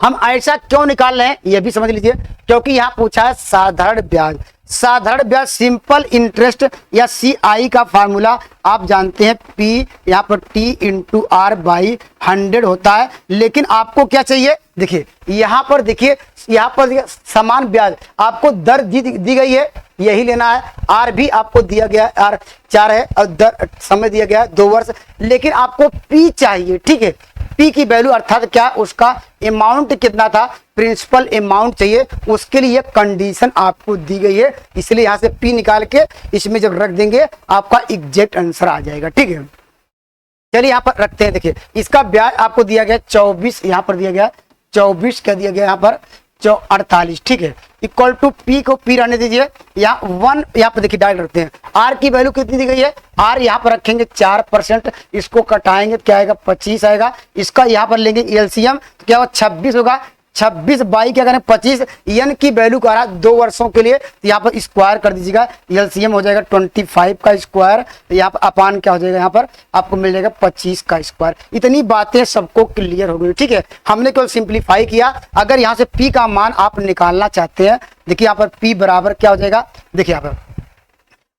हम ऐसा क्यों निकाल रहे हैं ये भी समझ लीजिए, क्योंकि यहाँ पूछा है साधारण ब्याज। साधारण ब्याज सिंपल इंटरेस्ट या CI का फार्मूला आप जानते हैं, P यहाँ पर T × R/100 होता है। लेकिन आपको क्या चाहिए, देखिए यहाँ पर देखिए, यहाँ पर समान ब्याज आपको दर दी गई है, यही लेना है। R भी आपको दिया गया है, R 4 है और दर समय दिया गया है 2 वर्ष, लेकिन आपको P चाहिए। ठीक है, P की वैल्यू अर्थात क्या, उसका अमाउंट कितना था, प्रिंसिपल अमाउंट चाहिए, उसके लिए कंडीशन आपको दी गई है, इसलिए यहाँ से P निकाल के इसमें जब रख देंगे आपका एग्जैक्ट आंसर आ जाएगा। ठीक है, चलिए यहाँ पर रखते हैं। देखिए इसका ब्याज आपको दिया गया 24, यहाँ पर दिया गया 24 क्या दिया गया यहाँ पर 48। ठीक है, इक्वल टू P को P रहने दीजिए, यहाँ 1 यहाँ पर देखिए डायरेक्ट रखते हैं। R की वैल्यू कितनी दी गई है, R यहाँ पर रखेंगे 4%, इसको कटाएंगे क्या आएगा 25 आएगा, इसका यहाँ पर लेंगे LCM तो क्या होगा 26 होगा, 26 बाई क्या करें 25, N की वैल्यू का रहा 2 वर्षों के लिए, तो यहाँ पर स्क्वायर कर दीजिएगा, LCM हो जाएगा 25 का स्क्वायर, तो यहाँ पर अपान क्या हो जाएगा, यहाँ पर आपको मिल जाएगा 25 का स्क्वायर। इतनी बातें सबको क्लियर हो गई। ठीक है, हमने केवल सिंप्लीफाई किया। अगर यहाँ से P का मान आप निकालना चाहते हैं, देखिए यहाँ पर P बराबर क्या हो जाएगा, देखिए यहाँ पर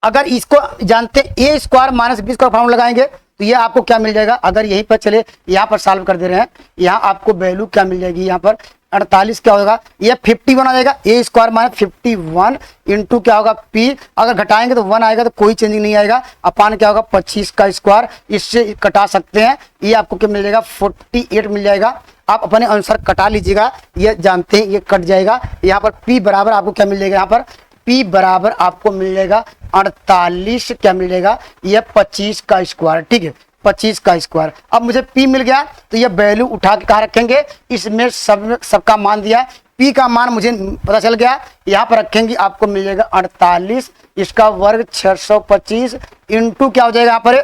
अगर इसको जानते हैं A² - B² फॉर्मूला लगाएंगे तो ये आपको क्या मिल जाएगा। अगर यहीं पर चले यहाँ पर सॉल्व कर दे रहे हैं, यहाँ आपको वैल्यू क्या मिल जाएगी, यहाँ पर 48 क्या होगा, ये 51 आ जाएगा। A² - 51 इंटू क्या होगा P, अगर घटाएंगे तो 1 आएगा, तो कोई चेंजिंग नहीं आएगा, अपान क्या होगा 25 का स्क्वायर, इससे कटा सकते हैं, ये आपको क्या मिल जाएगा 48 मिल जाएगा। आप अपने अनुसार कटा लीजिएगा, ये जानते हैं ये कट जाएगा। यहाँ पर P बराबर आपको क्या मिल जाएगा, यहाँ पर P बराबर आपको मिल जाएगा 48 क्या मिल जाएगा, यह 25 का स्क्वायर। ठीक है, 25 का स्क्वायर। अब मुझे P मिल गया, तो ये वैल्यू उठा के कहाँ रखेंगे, इसमें सबका मान दिया है, P का मान मुझे पता चल गया, यहाँ पर रखेंगे, आपको मिल जाएगा 48, इसका वर्ग 625 इंटू क्या हो जाएगा, यहाँ पर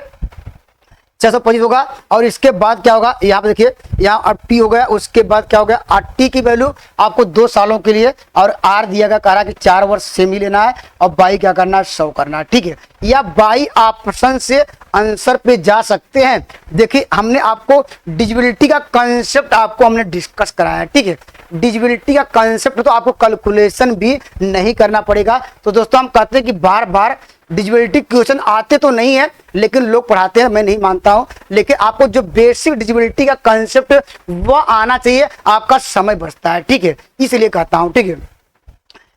625 होगा। और इसके बाद क्या होगा, यहाँ पे देखिए, यहाँ P हो गया, उसके बाद क्या हो गया, T की वैल्यू आपको 2 सालों के लिए, और R दिया गया, कह रहा कि 4 वर्ष सेमी लेना है, और बाई क्या करना है 100 करना है। ठीक है, या बाई ऑप्शन से आंसर पे जा सकते हैं। देखिए हमने आपको डिजिबिलिटी का कंसेप्ट आपको हमने डिस्कस कराया है। ठीक है, डिजिबिलिटी का कंसेप्ट तो आपको कैलकुलेशन भी नहीं करना पड़ेगा। तो दोस्तों हम कहते हैं कि बार बार डिजिबिलिटी क्वेश्चन आते तो नहीं है, लेकिन लोग पढ़ाते हैं, मैं नहीं मानता हूं, लेकिन आपको जो बेसिक डिजिबिलिटी का कंसेप्ट वो आना चाहिए, आपका समय बचता है। ठीक है, इसलिए कहता हूं। ठीक है,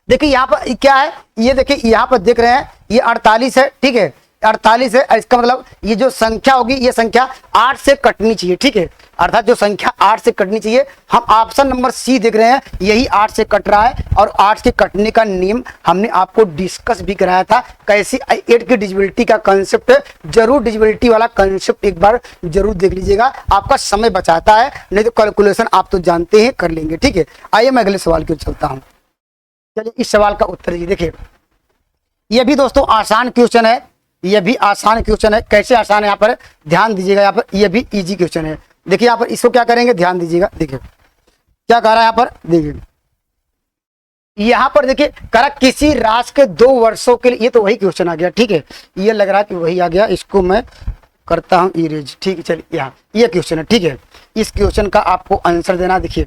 देखिए यहाँ पर क्या है, ये देखिए यहाँ पर देख रहे हैं, ये 48 है। ठीक है, 48 है, इसका मतलब ये जो संख्या होगी, ये संख्या 8 से कटनी चाहिए। ठीक है, अर्थात जो संख्या 8 से कटनी चाहिए, हम ऑप्शन नंबर C देख रहे हैं, यही 8 से कट रहा है, और 8 के कटने का नियम हमने आपको डिस्कस भी कराया था, कैसी 8 की डिजिबिलिटी का कंसेप्ट है। जरूर डिजिबिलिटी वाला कंसेप्ट एक बार जरूर देख लीजिएगा, आपका समय बचाता है, नहीं तो कैलकुलेशन आप तो जानते हैं कर लेंगे। ठीक है, आइए मैं अगले सवाल की ओर चलता हूँ। चलिए इस सवाल का उत्तर देखिए, ये भी दोस्तों आसान क्वेश्चन है, ये भी आसान क्वेश्चन है। कैसे आसान है, यहाँ पर ध्यान दीजिएगा, यहाँ पर ये भी इजी क्वेश्चन है। देखिए यहाँ पर इसको क्या करेंगे, ध्यान दीजिएगा, देखिए क्या कह रहा है यहाँ पर, देखिए यहाँ पर देखिए करा किसी राष्ट्र के 2 वर्षों के लिए, ये तो वही क्वेश्चन आ गया, ठीक है, ये लग रहा है कि वही आ गया, इसको मैं करता हूँ इरेज, ठीक है। चलिए यहाँ ये क्वेश्चन है, ठीक है, इस क्वेश्चन का आपको आंसर देना। देखिए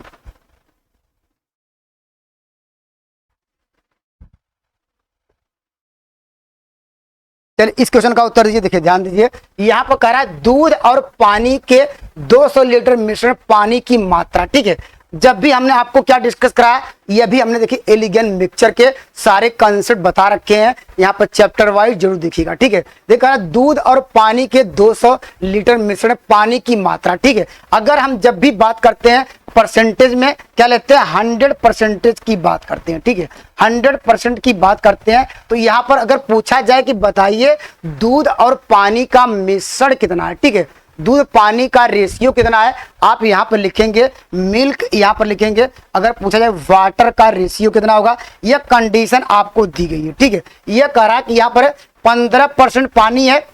चलिए इस क्वेश्चन का उत्तर दीजिए। देखिए ध्यान दीजिए, यहाँ पर कह रहा है दूध और पानी के 200 लीटर मिश्रण पानी की मात्रा, ठीक है। जब भी हमने आपको क्या डिस्कस कराया, ये भी हमने देखिए एलिगेंट मिक्सचर के सारे कंसेप्ट बता रखे हैं, यहाँ पर चैप्टर वाइज जरूर देखिएगा, ठीक है। देखा दूध और पानी के 200 लीटर मिश्रण पानी की मात्रा, ठीक है। अगर हम जब भी बात करते हैं परसेंटेज में क्या लेते हैं, 100% की बात करते हैं, ठीक है, 100% की बात करते हैं। तो यहाँ पर अगर पूछा जाए कि बताइए दूध और पानी का मिश्रण कितना है, ठीक है, दूध पानी का रेशियो कितना है, आप यहाँ पर लिखेंगे मिल्क, यहाँ पर लिखेंगे। अगर पूछा जाए वाटर का रेशियो कितना होगा, यह कंडीशन आपको दी गई है, ठीक है। यह कह रहा है कि यहाँ पर 15% पानी है,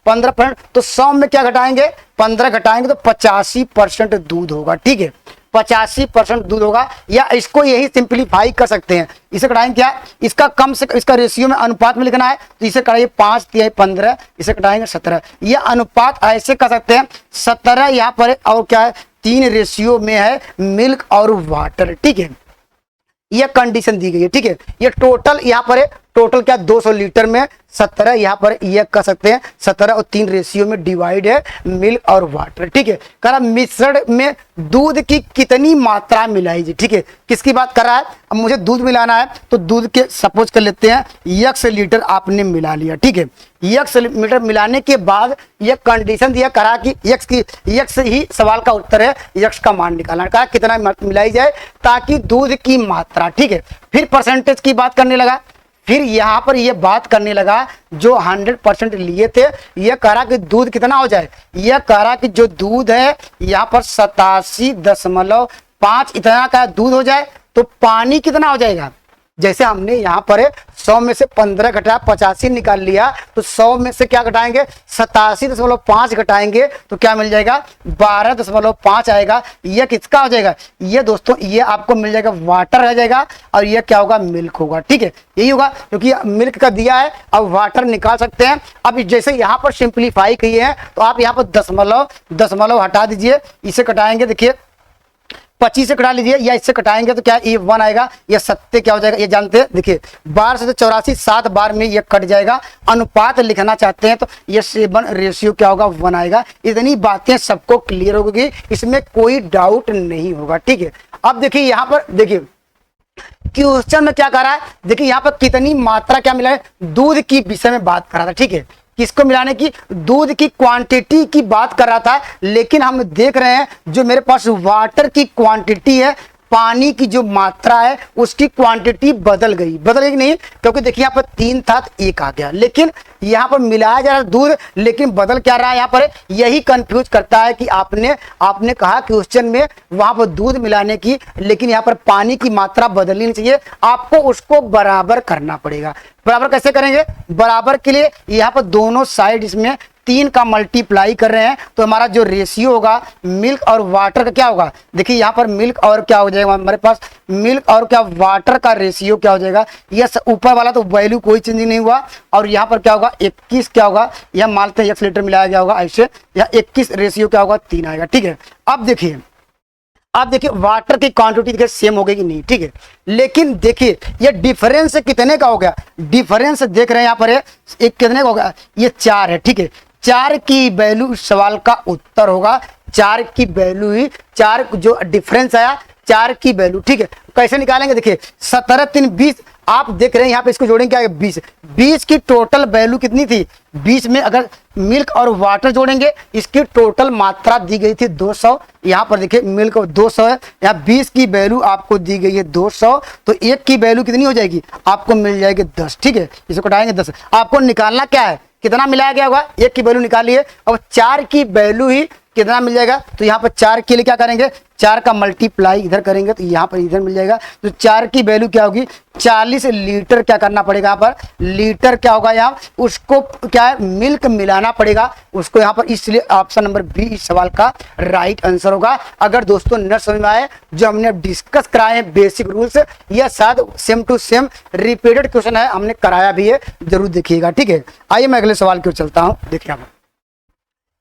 15%, तो 100 में क्या घटाएंगे, 15 घटाएंगे तो 85% दूध होगा, ठीक है, 85% दूध होगा। या इसको यही सिंप्लीफाई कर सकते हैं, इसे कटाएंगे क्या, इसका कम से इसका रेशियो में अनुपात में लिखना है, तो इसे कटाइए 5 तिहाई 15, इसे कटाएंगे 17। यह अनुपात ऐसे कर सकते हैं 17 यहाँ पर, और क्या है 3 रेशियो में है मिल्क और वाटर, ठीक है, यह कंडीशन दी गई है, ठीक है। ये टोटल यहाँ पर है, टोटल क्या 200 लीटर में 17 यहाँ पर यह कर सकते हैं 17 और 3 रेशियो में डिवाइड है मिल्क और वाटर, ठीक है। कह रहा मिश्रण में दूध की कितनी मात्रा मिलाई जी, ठीक है, किसकी बात कर रहा है, अब मुझे दूध मिलाना है, तो दूध के सपोज कर लेते हैं x लीटर आपने मिला लिया, ठीक है। x लीटर मिलाने के बाद यह कंडीशन दिया, करा कि x ही सवाल का उत्तर है, x का मान निकालना, कहा कितना मिलाई जाए ताकि दूध की मात्रा, ठीक है। फिर परसेंटेज की बात करने लगा, फिर यहाँ पर ये बात करने लगा जो 100% लिए थे, यह कह रहा कि दूध कितना हो जाए, यह कह रहा कि जो दूध है यहाँ पर 87.5 इतना का दूध हो जाए, तो पानी कितना हो जाएगा, जैसे हमने यहाँ पर 100 में से 15 घटाया 85 निकाल लिया, तो 100 में से क्या घटाएंगे 87.5 घटाएंगे, तो क्या मिल जाएगा 12.5 आएगा। यह किसका हो जाएगा, ये दोस्तों ये आपको मिल जाएगा वाटर रह जाएगा, और यह क्या होगा मिल्क होगा, ठीक है, यही होगा क्योंकि मिल्क का दिया है, अब वाटर निकाल सकते हैं। अब जैसे यहाँ पर सिंप्लीफाई किए हैं, तो आप यहाँ पर दशमलव हटा दीजिए, इसे कटाएंगे, देखिए 25 से कटा लीजिए, या इससे कटाएंगे तो क्या ये 1 आएगा, या 7 क्या हो जाएगा, ये जानते हैं। देखिए 12 से 84 7 बार में ये कट जाएगा। अनुपात लिखना चाहते हैं तो ये 7 रेशियो क्या होगा 1 आएगा। इतनी बातें सबको क्लियर होगी, इसमें कोई डाउट नहीं होगा, ठीक है। अब देखिए यहाँ पर देखिए क्वेश्चन में क्या कर रहा है, देखिए यहाँ पर कितनी मात्रा क्या मिला है, दूध की विषय में बात कर रहा था, ठीक है, किसको मिलाने की, दूध की क्वांटिटी की बात कर रहा था। लेकिन हम देख रहे हैं जो मेरे पास वाटर की क्वांटिटी है, पानी की जो मात्रा है उसकी क्वांटिटी बदल गई कि नहीं, क्योंकि देखिए यहाँ पर 3 था तो 1 आ गया, लेकिन यहाँ पर मिलाया जा रहा है दूध, लेकिन बदल क्या रहा है यहाँ पर, यही कंफ्यूज करता है कि आपने कहा क्वेश्चन में वहां पर दूध मिलाने की, लेकिन यहाँ पर पानी की मात्रा बदलनी नहीं चाहिए, आपको उसको बराबर करना पड़ेगा। बराबर कैसे करेंगे, बराबर के लिए यहाँ पर दोनों साइड इसमें 3 का मल्टीप्लाई कर रहे हैं, तो हमारा जो रेशियो होगा मिल्क और वाटर का क्या होगा, देखिए यहाँ पर मिल्क और क्या हो जाएगा हमारे पास, मिल्क और क्या वाटर का रेशियो क्या हो जाएगा, ये ऊपर वाला तो वैल्यू कोई चेंज नहीं हुआ, और यहाँ पर क्या होगा 21 क्या होगा, यह मानते हैं 1 लीटर मिलाया गया होगा ऐसे, या 21 रेशियो क्या होगा 3 आएगा, ठीक है। अब देखिए वाटर की क्वांटिटी देखिए सेम हो गई कि नहीं, ठीक है, लेकिन देखिए ये डिफरेंस कितने का हो गया, डिफरेंस देख रहे हैं यहाँ पर एक कितने का हो गया, ये 4 है, ठीक है। 4 की वैल्यू इस सवाल का उत्तर होगा, 4 की वैल्यू ही 4 जो डिफरेंस आया 4 की वैल्यू, ठीक है। कैसे निकालेंगे, देखिए 17 3 20, आप देख रहे हैं यहाँ पे इसको जोड़ेंगे क्या 20 की टोटल वैल्यू कितनी थी, 20 में अगर मिल्क और वाटर जोड़ेंगे इसकी टोटल मात्रा दी गई थी 200, यहाँ पर देखिए मिल्क 200 है, यहाँ 20 की वैल्यू आपको दी गई है 200, तो 1 की वैल्यू कितनी हो जाएगी, आपको मिल जाएगी 10, ठीक है। इसको कटाएंगे 10, आपको निकालना क्या है, कितना मिलाया गया होगा, 1 की वैल्यू निकालिए। अब 4 की वैल्यू ही कितना मिल जाएगा, तो यहाँ पर 4 के लिए क्या करेंगे, 4 का मल्टीप्लाई इधर करेंगे तो यहाँ पर इधर मिल जाएगा। तो 4 की वैल्यू क्या होगी, 40 लीटर क्या करना पड़ेगा, यहाँ पर लीटर क्या होगा, यहाँ उसको क्या है, मिल्क मिलाना पड़ेगा उसको यहाँ पर, इसलिए ऑप्शन नंबर बी इस सवाल का राइट आंसर होगा। अगर दोस्तों न समझ में आए जो हमने डिस्कस कराए हैं बेसिक रूल्स, यह शायद same to same repeated question है, हमने कराया भी है, जरूर देखिएगा। ठीक है, आइए मैं अगले सवाल की ओर चलता हूँ। देखिए यहाँ पर,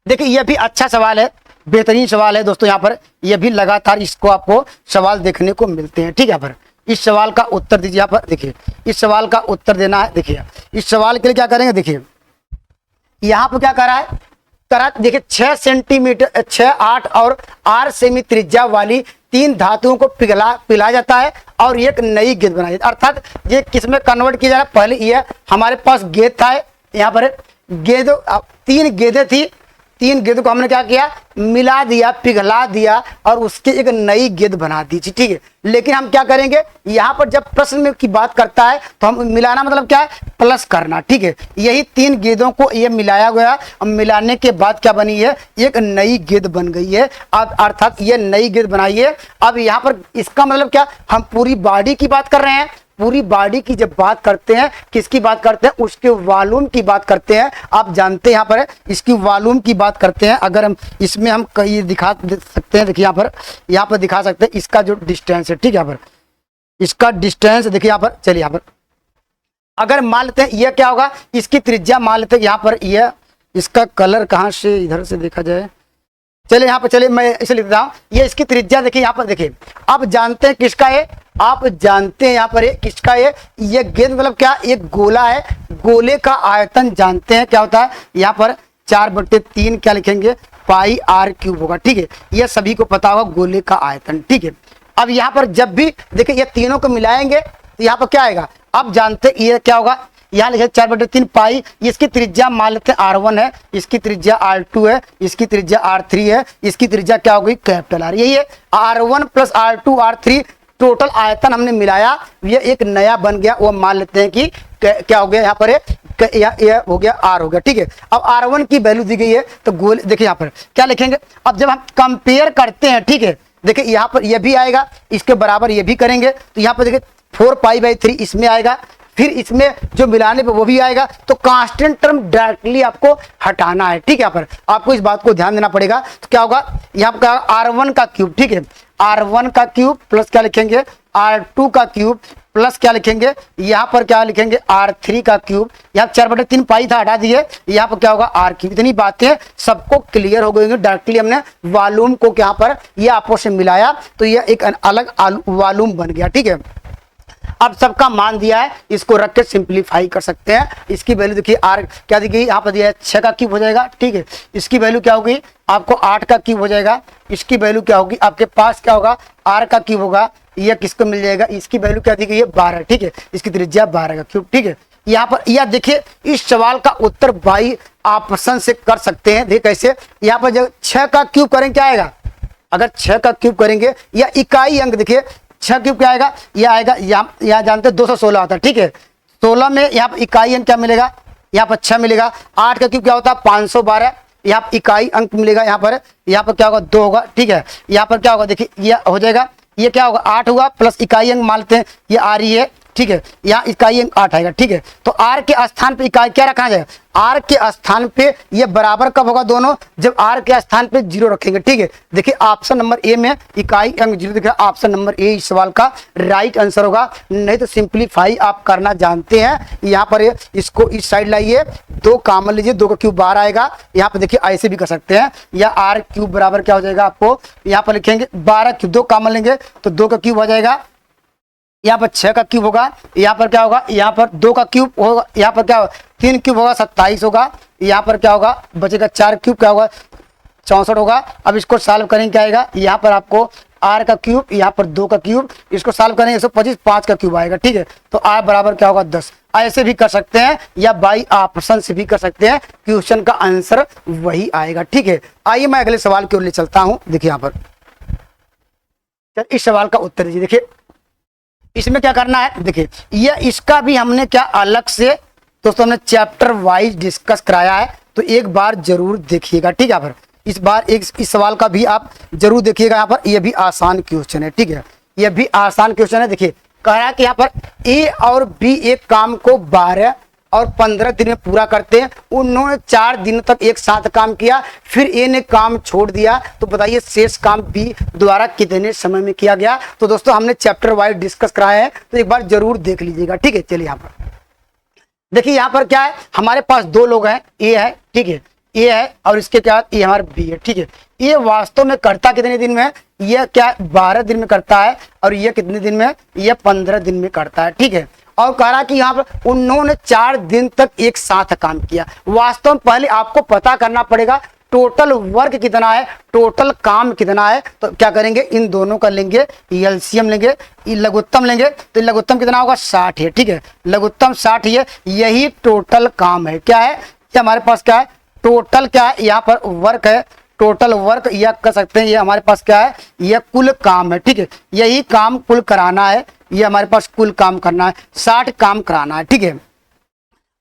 देखिए यह भी अच्छा सवाल है, बेहतरीन सवाल है दोस्तों। यहाँ पर यह भी लगातार इसको आपको सवाल देखने को मिलते हैं। ठीक है, यहाँ पर इस सवाल का उत्तर दीजिए। यहाँ पर देखिए इस सवाल का उत्तर देना है। देखिए इस सवाल के लिए क्या करेंगे, देखिए यहाँ पर क्या करा है, करा देखिए 6 सेंटीमीटर 6, 8 और 8 सेमी त्रिज्या वाली 3 धातुओं को पिघला जाता है और एक नई गेंद बनाई जाती है। अर्थात ये किसमें कन्वर्ट किया जा रहा है, पहले ये हमारे पास गेंद था, यहाँ पर गेंद 3 गेंदें थी, 3 गेंद को हमने क्या किया, मिला दिया, पिघला दिया और उसके एक नई गेंद बना दी थी। ठीक है, लेकिन हम क्या करेंगे, यहाँ पर जब प्रश्न में की बात करता है तो हम मिलाना मतलब क्या है, प्लस करना। ठीक है, यही 3 गेंदों को ये मिलाया गया, अब मिलाने के बाद क्या बनी है, एक नई गेंद बन गई है। अब अर्थात ये नई गेंद बनाई है। अब यहाँ पर इसका मतलब क्या, हम पूरी बॉडी की बात कर रहे हैं। पूरी बॉडी की जब बात करते हैं, किसकी बात करते हैं, उसके वॉल्यूम की बात करते हैं। आप जानते हैं यहाँ पर इसकी वॉल्यूम की बात करते हैं। अगर हम इसमें हम कहीं दिखा सकते हैं, देखिए यहाँ पर दिखा सकते हैं इसका जो डिस्टेंस है। ठीक है, यहाँ पर इसका डिस्टेंस देखिए, यहाँ पर चलिए, यहाँ पर अगर मान लेते हैं यह क्या होगा, इसकी त्रिज्या मान लेते हैं, यहाँ पर यह इसका कलर कहाँ से इधर से देखा जाए, चलिए यहाँ पर, चलिए मैं इसे लिख देता हूँ। ये इसकी त्रिज्या देखिए, यहाँ पर देखिए आप जानते हैं किसका है, आप जानते हैं यहाँ पर किसका है, ये गेंद मतलब क्या, एक गोला है, गोले का आयतन जानते हैं क्या होता है, यहाँ पर 4/3 क्या लिखेंगे, पाई r³ होगा। ठीक है, ये सभी को पता होगा गोले का आयतन। ठीक है, अब यहाँ पर जब भी देखिए ये तीनों को मिलाएंगे तो यहाँ पर क्या आएगा, अब जानते हैं ये क्या होगा, यहाँ लिखे 4/3 पाई, इसकी त्रिज्या मान लेते हैं r1 है, इसकी त्रिज्या r2 है, इसकी त्रिज्या r3 है, इसकी त्रिज्या क्या हो गई, कैपिटल R। यही है r1 + r2 r3 टोटल आयतन हमने मिलाया, ये एक नया बन गया, वो मान लेते हैं कि क्या हो गया, यहाँ पर ये हो गया r हो गया। ठीक है, अब r1 की वैल्यू दी गई है तो गोल देखिए यहाँ पर क्या लिखेंगे, अब जब हम कंपेयर करते हैं, ठीक है देखिए यहाँ पर ये भी आएगा, इसके बराबर ये भी करेंगे तो यहाँ पर देखिए 4π/3 इसमें आएगा, फिर इसमें जो मिलाने पे वो भी आएगा, तो कांस्टेंट टर्म डायरेक्टली आपको हटाना है। ठीक है, यहाँ पर आपको इस बात को ध्यान देना पड़ेगा। तो क्या होगा, यहाँ पर क्या r1 का क्यूब, ठीक है r1 का क्यूब प्लस क्या लिखेंगे, r2 का क्यूब प्लस क्या लिखेंगे, यहाँ पर क्या लिखेंगे, r3 का क्यूब, यहाँ 4/3 पाई था हटा दिए, यहाँ पर क्या होगा r³। इतनी बातें सबको क्लियर हो गई, डायरेक्टली हमने वॉल्यूम को यहाँ पर ये आपस से मिलाया तो ये एक अलग वॉल्यूम बन गया। ठीक है, अब सबका मान दिया है, इसको रख के सिंप्लीफाई कर सकते हैं। इसकी वैल्यू देखिए r क्या दी गई, यहाँ पर दिया है 6 का क्यूब हो जाएगा। ठीक है, इसकी वैल्यू क्या होगी, आपको 8 का क्यूब हो जाएगा। इसकी वैल्यू क्या होगी, आपके पास क्या होगा, r का क्यूब होगा, यह किसको मिल जाएगा, इसकी वैल्यू क्या दी गई है, 12। ठीक है, इसकी त्रिज्या 12 का क्यूब। ठीक है, यहाँ पर यह देखिए इस सवाल का उत्तर बाई ऑप्शन से कर सकते हैं। देखिए कैसे, यहाँ पर जब 6 का क्यूब करेंगे क्या आएगा, अगर 6 का क्यूब करेंगे या इकाई अंक देखिए 6 क्यूब क्या आएगा, यह आएगा, यहाँ जानते हैं 216 आता है। ठीक है, 16 में यहाँ पर इकाई अंक क्या मिलेगा, यहाँ पर 6 मिलेगा। 8 का क्यूब क्या होता है, 512, यहाँ पर इकाई अंक मिलेगा, यहाँ पर क्या होगा, 2 होगा। ठीक है, यहाँ पर क्या होगा, देखिए यह हो जाएगा, ये क्या होगा 8 हुआ प्लस इकाई अंक मान लेते हैं, ये आ रही है। ठीक है, यहाँ इकाई अंक 8 आएगा। ठीक है, तो r के स्थान पे इकाई क्या रखना जाएगा, r के स्थान पे ये बराबर कब होगा, दोनों जब r के स्थान पे 0 रखेंगे। ठीक है, देखिए ऑप्शन नंबर ए में इकाई अंक 0 दिख रहा है, ऑप्शन नंबर ए इस सवाल का राइट आंसर होगा। नहीं तो सिंप्लीफाई आप करना जानते हैं, यहाँ पर इसको इस साइड लाइए, 2 कॉमन लीजिए, 2 का क्यूब बाहर आएगा। यहाँ पर देखिए ऐसे भी कर सकते हैं, या r³ बराबर क्या हो जाएगा, आपको यहाँ पर लिखेंगे 12 क्यूब, 2 कॉमन लेंगे तो 2 का क्यूब हो जाएगा। यहाँ पर 6 का क्यूब होगा, यहाँ पर क्या होगा, यहाँ पर 2 का क्यूब होगा, यहाँ पर क्या होगा 3 क्यूब होगा 27 होगा, यहाँ पर क्या होगा बचेगा 4 क्यूब क्या होगा 64 होगा। अब इसको सॉल्व करेंगे क्या आएगा, यहाँ पर आपको r का क्यूब, यहाँ पर 2 का क्यूब, इसको सॉल्व करेंगे 125, 5 का क्यूब आएगा। ठीक है, तो r बराबर क्या होगा 10। ऐसे भी कर सकते हैं या बाई ऑप्शन से भी कर सकते हैं, क्वेश्चन का आंसर वही आएगा। ठीक है, आइए मैं अगले सवाल की ओर ले चलता हूँ। देखिए यहाँ पर इस सवाल का उत्तर दीजिए। देखिए इसमें क्या करना है, देखिए ये इसका भी हमने क्या अलग से दोस्तों हमने चैप्टर वाइज डिस्कस कराया है, तो एक बार जरूर देखिएगा। ठीक है, पर इस बार एक इस सवाल का भी आप जरूर देखिएगा। यहाँ पर ये भी आसान क्वेश्चन है, ठीक है, ये भी आसान क्वेश्चन है। देखिए कह रहा है कि यहाँ पर ए और बी एक काम को 12 और 15 दिन में पूरा करते हैं। उन्होंने 4 दिन तक एक साथ काम किया, फिर ए ने काम छोड़ दिया, तो बताइए शेष काम बी द्वारा कितने समय में किया गया। तो दोस्तों हमने चैप्टर वाइज डिस्कस कराया है, तो एक बार जरूर देख लीजिएगा, ठीक है। चलिए यहाँ पर देखिए, यहाँ पर क्या है, हमारे पास 2 लोग हैं, ए है, ठीक है, ए है और इसके क्या ये हमारा बी है, ठीक है। ये वास्तव में करता कितने दिन में, ये क्या 12 दिन में करता है, और ये कितने दिन में, ये 15 दिन में करता है, ठीक है। और कह रहा कि यहाँ पर उन्होंने 4 दिन तक एक साथ काम किया। वास्तव में पहले आपको पता करना पड़ेगा टोटल वर्क कितना है, टोटल काम कितना है। तो क्या करेंगे, इन दोनों का लेंगे एलसीएम लेंगे, लघुत्तम लेंगे, तो लघुत्तम कितना होगा 60 है, ठीक है, लघुत्तम 60 है, यही टोटल काम है। क्या है, ये हमारे पास क्या है, टोटल क्या है, यहाँ पर वर्क है, टोटल वर्क या कह सकते हैं ये हमारे पास क्या है, ये कुल काम है, ठीक है, यही काम कुल कराना है, ये हमारे पास कुल काम करना है, 60 काम कराना है, ठीक है।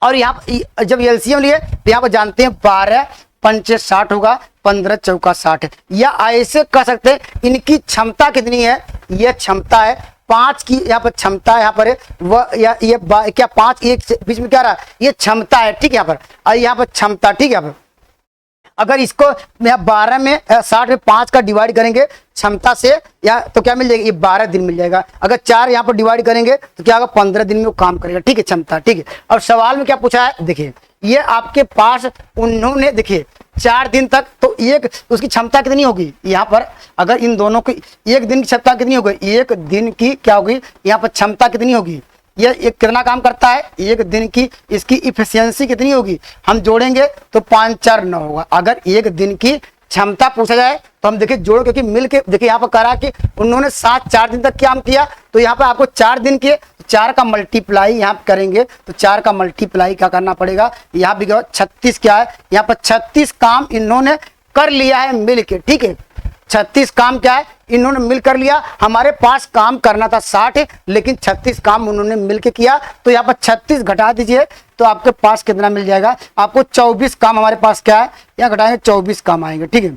और यहाँ जब एलसीएम लिए तो यहाँ पर जानते हैं 12 पंचे 60 होगा, 15 चौका 60 है। या ऐसे कह सकते हैं इनकी क्षमता कितनी है, ये क्षमता है 5 की, यहाँ पर क्षमता है, यहाँ पर वह या ये क्या 5 एक से बीच में क्या रहा, ये क्षमता है, ठीक है। यहाँ पर और यहाँ पर क्षमता, ठीक है। यहाँ पर अगर इसको 12 में 60 में 5 का डिवाइड करेंगे क्षमता से, या तो क्या मिल जाएगा, ये 12 दिन मिल जाएगा। अगर 4 यहाँ पर डिवाइड करेंगे तो क्या होगा, 15 दिन में वो काम करेगा, ठीक है, क्षमता, ठीक है। और सवाल में क्या पूछा है, देखिए ये आपके पास उन्होंने, देखिए 4 दिन तक, तो एक उसकी क्षमता कितनी होगी, यहाँ पर अगर इन दोनों की एक दिन की क्षमता कितनी होगी, एक दिन की क्या होगी, यहाँ पर क्षमता कितनी होगी, ये एक कितना काम करता है, एक दिन की इसकी इफिशियंसी कितनी होगी, हम जोड़ेंगे तो 5 4 9 होगा। अगर एक दिन की क्षमता पूछा जाए तो हम देखिए जोड़ो, क्योंकि मिलके देखिए यहाँ पर करा कि उन्होंने 4 दिन तक काम किया, तो यहाँ पर आपको 4 दिन के 4 का मल्टीप्लाई यहाँ करेंगे, तो 4 का मल्टीप्लाई क्या करना पड़ेगा, यहाँ भी 36 क्या है, यहाँ पर 36 काम इन्होंने कर लिया है मिल के, ठीक है, 36 काम क्या है इन्होंने मिल कर लिया। हमारे पास काम करना था 60, लेकिन 36 काम उन्होंने मिल के किया, तो यहाँ पर 36 घटा दीजिए तो आपके पास कितना मिल जाएगा, आपको 24 काम हमारे पास क्या है, यहाँ घटाएंगे 24 काम आएंगे, ठीक है।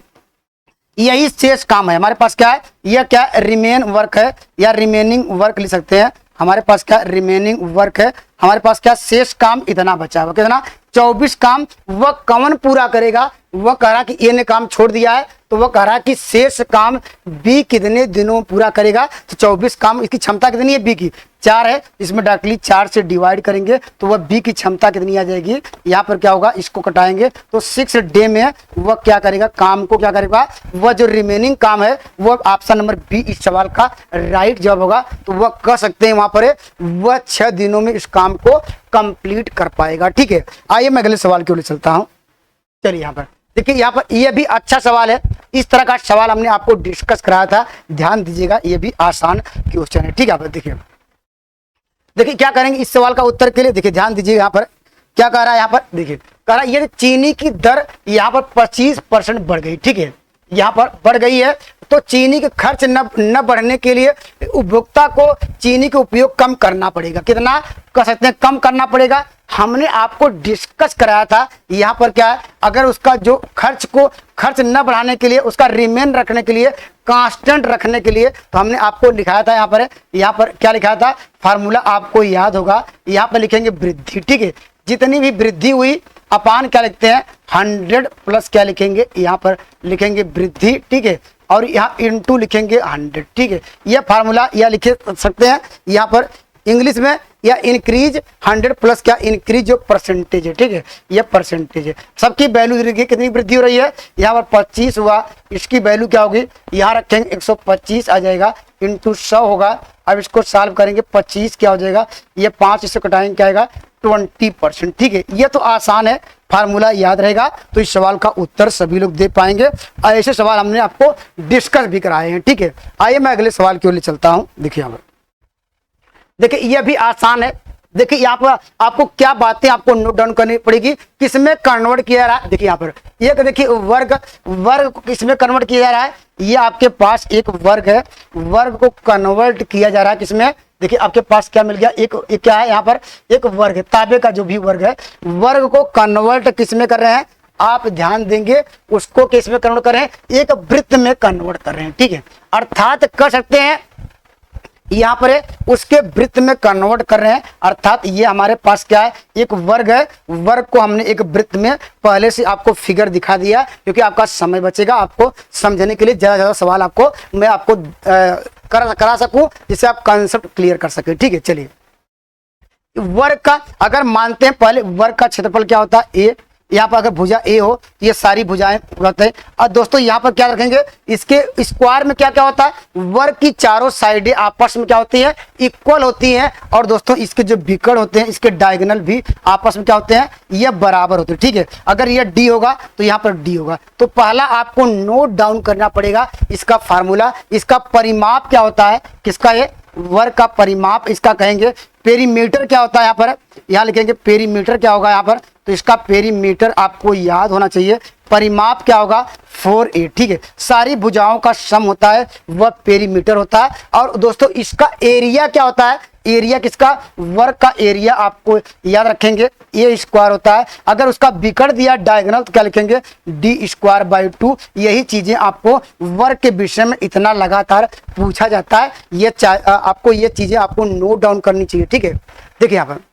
यही शेष काम है हमारे पास, क्या है, यह क्या रिमेन वर्क है, या रिमेनिंग वर्क लिख सकते हैं। हमारे पास क्या रिमेनिंग वर्क है, हमारे पास क्या शेष काम इतना बचा हुआ, कितना 24 काम। वह कौन पूरा करेगा, वह कह रहा कि ए ने काम छोड़ दिया है, तो वह कह रहा कि शेष काम बी कितने दिनों में पूरा करेगा। तो 24 काम, इसकी क्षमता कितनी है, बी की 4 है, इसमें डायरेक्टली 4 से डिवाइड करेंगे तो वह बी की क्षमता कितनी आ जाएगी, यहाँ पर क्या होगा, इसको कटाएंगे तो 6 डे में वह क्या करेगा, काम को क्या करेगा, वह जो रिमेनिंग काम है वह ऑप्शन नंबर बी इस सवाल का राइट जवाब होगा। तो वह कह सकते हैं वहां पर वह 6 दिनों में इस काम को कंप्लीट कर पाएगा, ठीक है। आइए मैं अगले सवाल की ओर चलता हूं। चलिए यहाँ पर देखिए, यहाँ पर यह भी अच्छा सवाल है, इस तरह का सवाल हमने आपको डिस्कस कराया था, ध्यान दीजिएगा, यह भी आसान क्वेश्चन है, ठीक है। यहाँ पर देखिए क्या करेंगे इस सवाल का उत्तर के लिए, देखिए ध्यान दीजिए, यहाँ पर क्या कह रहा है, यहाँ पर देखिए कह रहा है ये चीनी की दर यहाँ पर 25% बढ़ गई, ठीक है, यहाँ पर बढ़ गई है, तो चीनी के खर्च न बढ़ने के लिए उपभोक्ता को चीनी के उपयोग कम करना पड़ेगा। कितना कह सकते हैं, कम करना पड़ेगा। हमने आपको डिस्कस कराया था, यहाँ पर क्या है, अगर उसका जो खर्च न बढ़ाने के लिए, उसका रिमेन रखने के लिए, कांस्टेंट रखने के लिए, तो हमने आपको लिखाया था, यहाँ पर क्या लिखाया था, फार्मूला आपको याद होगा, यहाँ पर लिखेंगे वृद्धि, ठीक है, जितनी भी वृद्धि हुई अपान क्या लिखते हैं 100 प्लस क्या लिखेंगे, यहाँ पर लिखेंगे वृद्धि, ठीक है, और यहाँ इनटू लिखेंगे 100, ठीक है। यह फार्मूला यह लिख सकते हैं यहाँ पर इंग्लिश में, या इंक्रीज 100 प्लस क्या इंक्रीज जो परसेंटेज है, ठीक है, यह परसेंटेज है। सबकी वैल्यू देखिए कितनी वृद्धि हो रही है, यहाँ पर 25 हुआ, इसकी वैल्यू क्या होगी, यहाँ रखेंगे 125 आ जाएगा, इंटू 100 होगा। अब इसको सॉल्व करेंगे, 25 क्या हो जाएगा, ये 5 इससे कटाएंगे क्या आएगा 20%, ठीक है। ये तो आसान है, फार्मूला याद रहेगा तो इस सवाल का उत्तर सभी लोग दे पाएंगे। ऐसे सवाल हमने आपको डिस्कस भी कराए हैं, ठीक है। आइए मैं अगले सवाल की ओर चलता हूं। देखिए यहाँ पर देखिए यह भी आसान है। देखिए यहाँ पर आपको क्या बातें आपको नोट डाउन करनी पड़ेगी, किसमें कन्वर्ट किया जा रहा है। देखिए यहाँ पर एक देखिए वर्ग को किसमें कन्वर्ट किया जा रहा है, ये आपके पास एक वर्ग है, वर्ग को कन्वर्ट किया जा रहा है किसमें, देखिए आपके पास क्या मिल गया, एक क्या है यहाँ पर एक वर्ग है, ताबे का जो भी वर्ग है, वर्ग को कन्वर्ट किसमें कर रहे हैं, आप ध्यान देंगे उसको किस में कन्वर्ट कर रहे हैं, एक वृत्त में कन्वर्ट कर रहे हैं, ठीक है। अर्थात कर सकते हैं यहाँ पर है उसके वृत्त में कन्वर्ट कर रहे हैं, अर्थात ये हमारे पास क्या है, एक वर्ग है, वर्ग को हमने एक वृत्त में पहले से आपको फिगर दिखा दिया क्योंकि आपका समय बचेगा आपको समझने के लिए, ज्यादा सवाल आपको मैं आपको करा सकूं जिससे आप कंसेप्ट क्लियर कर सके, ठीक है। चलिए वर्ग का अगर मानते हैं पहले वर्ग का क्षेत्रफल क्या होता है, ए, यहाँ पर अगर भुजा ए हो तो ये सारी भुजाएं होते हैं। और दोस्तों यहाँ पर क्या रखेंगे, इसके स्क्वायर में क्या क्या होता है, वर्ग की चारों साइडें आपस में क्या होती है, इक्वल होती हैं। और दोस्तों इसके जो विकर्ण होते हैं इसके डायगोनल भी आपस में क्या होते हैं, ये बराबर होते हैं, ठीक है। अगर ये डी होगा तो यहाँ पर डी होगा। तो पहला आपको नोट डाउन करना पड़ेगा इसका फार्मूला, इसका परिमाप क्या होता है, किसका, ये वर्ग का परिमाप इसका कहेंगे। पेरीमीटर क्या होता है, यहाँ पर यहाँ लिखेंगे पेरीमीटर क्या होगा यहाँ पर, तो इसका पेरीमीटर आपको याद होना चाहिए। परिमाप क्या होगा 4a, ठीक है। सारी भुजाओं का सम होता है वह पेरीमीटर होता है। और दोस्तों इसका एरिया क्या होता है, एरिया किसका, वर्ग का एरिया आपको याद रखेंगे ए स्क्वायर होता है। अगर उसका विकर्ण दिया डायगोनल तो क्या लिखेंगे डी स्क्वायर बाई 2। यही चीजें आपको वर्ग के विषय में इतना लगातार पूछा जाता है, ये आपको ये चीजें आपको नोट डाउन करनी चाहिए, ठीक है। देखिए यहाँ पर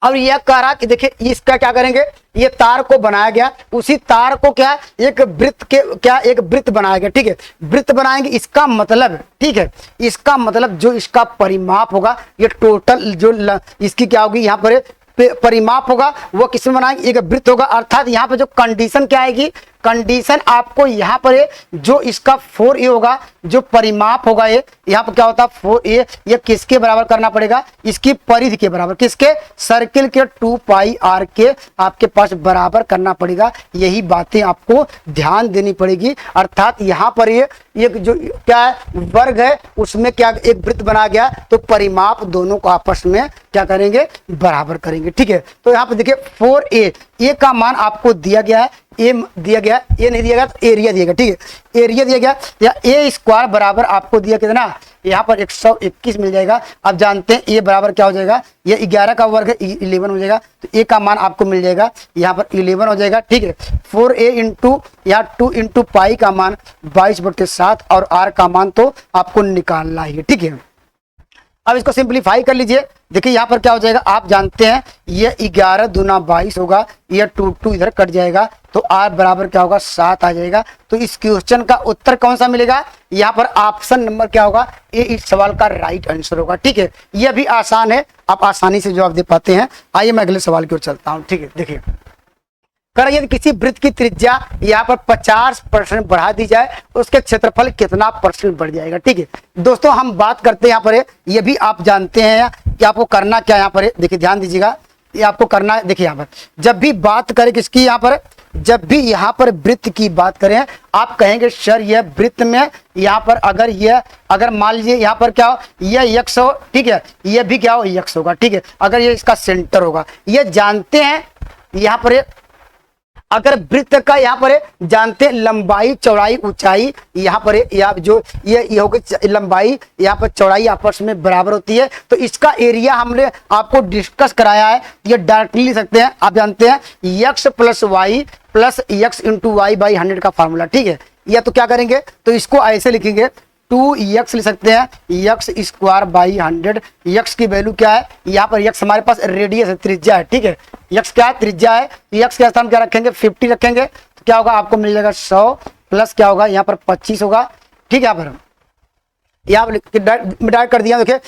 अब यह कह रहा कि देखिए इसका क्या करेंगे, ये तार को बनाया गया, उसी तार को क्या एक वृत्त के क्या एक वृत्त बनाया गया, ठीक है। वृत्त बनाएंगे इसका मतलब, ठीक है, इसका मतलब जो इसका परिमाप होगा ये टोटल जो इसकी क्या होगी यहाँ पर परिमाप होगा वो किसमें बनाएंगे, एक वृत्त होगा। अर्थात यहाँ पे जो कंडीशन क्या आएगी, कंडीशन आपको यहाँ पर जो इसका 4a होगा, जो परिमाप होगा ये यहाँ पर क्या होता है 4a, ये किसके बराबर करना पड़ेगा, इसकी परिधि के बराबर, किसके, सर्किल के 2 पाई r के आपके पास बराबर करना पड़ेगा। यही बातें आपको ध्यान देनी पड़ेगी। अर्थात यहाँ पर ये एक जो क्या है वर्ग है उसमें क्या एक वृत्त बना गया, तो परिमाप दोनों को आपस में क्या करेंगे, बराबर करेंगे, ठीक है। तो यहाँ पे देखिए 4a, ए का मान आपको दिया गया है, ए दिया गया, ए नहीं दिया गया तो एरिया दिया गया, ठीक है। एरिया दिया गया या ए स्क्वायर बराबर आपको दिया कितना, यहाँ पर 121 मिल जाएगा। अब जानते हैं ए बराबर क्या हो जाएगा, ये 11 का वर्ग है 11 हो जाएगा, तो ए का मान आपको मिल जाएगा यहाँ पर 11 हो जाएगा, ठीक है। 4a इंटू यहाँ 2 इंटू पाई का मान 22/7 और r का मान तो आपको निकालना ही है, ठीक है। अब इसको सिंप्लीफाई कर लीजिए, देखिए यहाँ पर क्या हो जाएगा, आप जानते हैं ये 11 दूना 22 होगा, ये 2 इधर कट जाएगा तो r बराबर क्या होगा 7 आ जाएगा। तो इस क्वेश्चन का उत्तर कौन सा मिलेगा, यहाँ पर ऑप्शन नंबर क्या होगा, ये इस सवाल का राइट आंसर होगा, ठीक है। यह भी आसान है, आप आसानी से जवाब दे पाते हैं। आइए मैं अगले सवाल की ओर चलता हूँ, ठीक है। देखिए कर यदि किसी वृत्त की त्रिज्या यहाँ पर 50% बढ़ा दी जाए उसके क्षेत्रफल कितना % बढ़ जाएगा, ठीक है। दोस्तों हम बात करते हैं यहाँ पर ये भी आप जानते हैं कि आपको करना क्या यहाँ पर, देखिए ध्यान दीजिएगा, ये आपको करना है। देखिए यहाँ पर जब भी बात करें किसकी, यहाँ पर जब भी यहाँ पर वृत्त की बात करें आप कहेंगे सर यह वृत्त में यहाँ पर अगर मान लीजिए यहाँ पर क्या हो, यह x हो, ठीक है, यह भी क्या हो x होगा, ठीक है। अगर ये इसका सेंटर होगा, ये जानते हैं यहाँ पर अगर वृत्त का यहाँ पर जानते हैं लंबाई चौड़ाई ऊंचाई यहाँ पर जो ये होगी लंबाई यहाँ पर चौड़ाई आपस में बराबर होती है, तो इसका एरिया हमने आपको डिस्कस कराया है। ये डायरेक्टली लिख सकते हैं, आप जानते हैं x + y + x × y / 100 का फार्मूला, ठीक है। या तो क्या करेंगे, तो इसको ऐसे लिखेंगे 2x लिख सकते हैं x² / 100। x की वैल्यू क्या है, यहाँ पर x हमारे पास रेडियस है, त्रिज्या है, ठीक है। x क्या है, त्रिज्या है, तो x के स्थान क्या रखेंगे 50 रखेंगे, तो क्या होगा आपको मिल जाएगा 100 प्लस क्या होगा यहाँ पर 25 होगा, ठीक है। यहाँ पर डायरेक्ट कर दिया, देखिए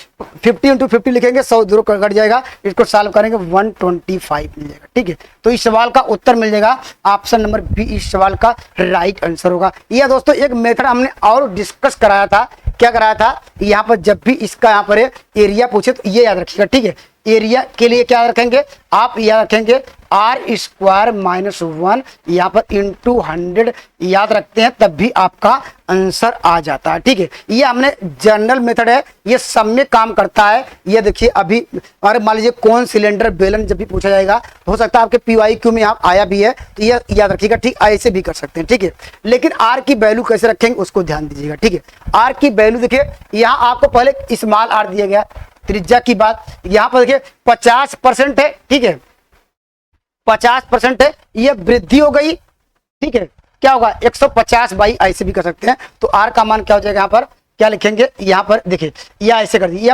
50 × 50 लिखेंगे 100 दूर कट जाएगा, इसको सॉल्व करेंगे 125 मिल जाएगा, ठीक है। तो इस सवाल का उत्तर मिल जाएगा ऑप्शन नंबर बी, इस सवाल का राइट आंसर होगा। यह दोस्तों एक मेथड हमने और डिस्कस कराया था, क्या कराया था, यहाँ पर जब भी इसका यहाँ पर एरिया पूछे तो ये याद रखिएगा, ठीक है। एरिया के लिए क्या रखेंगे आप, याद रखेंगे r² - 1 यहाँ पर इंटू 100 याद रखते हैं, तब भी आपका आंसर आ जाता है, ठीक है। ये हमने जनरल मेथड है, ये सब में काम करता है। ये देखिए अभी और मान लीजिए कौन सिलेंडर बेलन जब भी पूछा जाएगा तो हो सकता है आपके PYQ में यहाँ आया भी है, तो ये याद रखिएगा, ठीक, ऐसे भी कर सकते हैं, ठीक है। लेकिन r की वैल्यू कैसे रखेंगे उसको ध्यान दीजिएगा, ठीक है। r की वैल्यू देखिए यहाँ आपको पहले स्मॉल r दिया गया, त्रिज्या की बात यहाँ पर देखिए 50% है, ठीक है। 50% है, ये वृद्धि हो गई, ठीक है। क्या होगा 150 बाई ऐसे भी कर सकते हैं। तो आर का मान क्या हो जाएगा, यहाँ पर क्या लिखेंगे, यहाँ पर देखिए ये ऐसे कर दिया,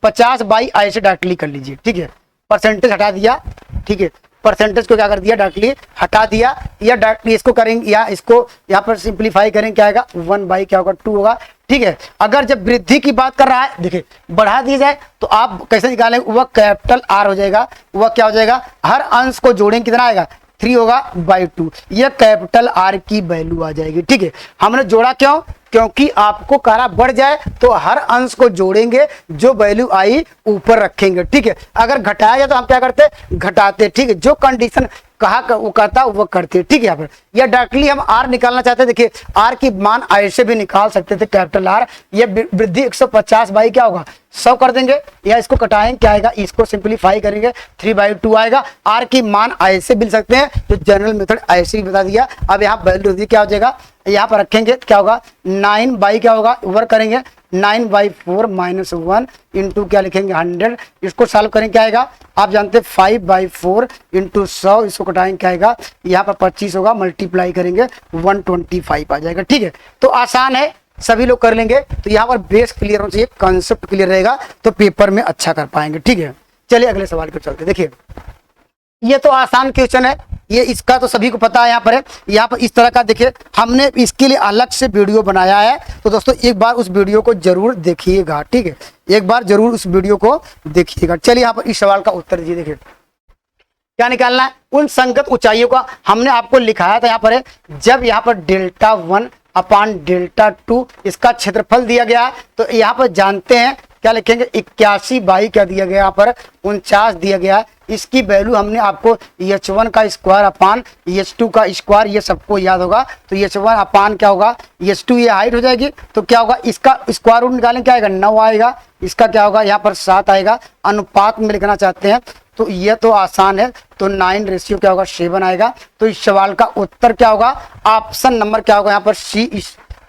50 बाई ऐसे डायरेक्टली कर लीजिए, ठीक है। परसेंटेज हटा दिया, ठीक है, परसेंटेज को क्या कर दिया, डायरेक्टली हटा दिया, या डायरेक्टली इसको करेंगे, या इसको यहाँ पर सिंप्लीफाई करेंगे, क्या आएगा 1 बाई क्या होगा 2 होगा, ठीक है। अगर जब वृद्धि की बात कर रहा है, देखिए बढ़ा दी जाए तो आप कैसे निकालेंगे, वह कैपिटल आर हो जाएगा, वह क्या हो जाएगा, हर अंश को जोड़ेंगे कितना आएगा 3 होगा बाई 2, यह कैपिटल आर की वैल्यू आ जाएगी, ठीक है। हमने जोड़ा क्यों, क्योंकि आपको कारा बढ़ जाए तो हर अंश को जोड़ेंगे, जो वैल्यू आई ऊपर रखेंगे, ठीक है। अगर घटाया जाए तो हम क्या करते, घटाते, ठीक है। जो कंडीशन कहा वो कहता वो करते, ठीक है। यहाँ पर या डायरेक्टली हम आर निकालना चाहते हैं, देखिए आर की मान ऐसे भी निकाल सकते थे, कैपिटल आर, ये वृद्धि 150 बाई क्या होगा 100 कर देंगे, या इसको कटाएंगे क्या आएगा, इसको सिंप्लीफाई करेंगे 3 बाई 2 आएगा। आर की मान ऐसे मिल सकते हैं, तो जनरल मेथड ऐसे ही बता दिया। अब यहाँ वैल्यू क्या हो जाएगा, यहाँ पर रखेंगे क्या होगा 9 बाई क्या होगा, ओवर करेंगे 9 बाई 4 माइनस 1 इंटू क्या लिखेंगे 100, इसको सॉल्व करेंगे क्या आएगा, आप जानते हैं 5 बाई 4 इंटू 100, इसको कटाएंगे क्या आएगा, यहाँ पर 25 होगा, मल्टीप्लाई करेंगे 125 आ जाएगा, ठीक है। तो आसान है, सभी लोग कर लेंगे। तो यहाँ पर बेस क्लियर होना चाहिए, कॉन्सेप्ट क्लियर रहेगा तो पेपर में अच्छा कर पाएंगे, ठीक है। चलिए अगले सवाल पर चलते। देखिए ये तो आसान क्वेश्चन है, ये इसका तो सभी को पता है। यहाँ पर है, यहाँ पर इस तरह का देखिए हमने इसके लिए अलग से वीडियो बनाया है, तो दोस्तों एक बार उस वीडियो को जरूर देखिएगा, ठीक है, एक बार जरूर उस वीडियो को देखिएगा। चलिए यहाँ पर इस सवाल का उत्तर दीजिए। देखिए क्या निकालना है, उन संगत ऊंचाइयों का हमने आपको लिखाया था, यहाँ पर है जब यहाँ पर डेल्टा 1 अपान डेल्टा 2 इसका क्षेत्रफल दिया गया है, तो यहाँ पर जानते हैं क्या लिखेंगे 81 बाई क्या दिया गया, यहाँ पर 49 दिया गया है। इसकी वैल्यू हमने आपको h1 का स्क्वायर अपान h2 का स्क्वायर, ये सबको याद होगा, तो h1 अपान क्या होगा h2, ये हाइट हो जाएगी, तो क्या होगा इसका स्क्वायर रूट निकालें, क्या आएगा 9 आएगा, इसका क्या होगा यहाँ पर 7 आएगा। अनुपात में लिखना चाहते हैं तो ये तो आसान है, तो 9 रेशियो क्या होगा 7 आएगा। तो इस सवाल का उत्तर क्या होगा, ऑप्शन नंबर क्या होगा यहाँ पर सी,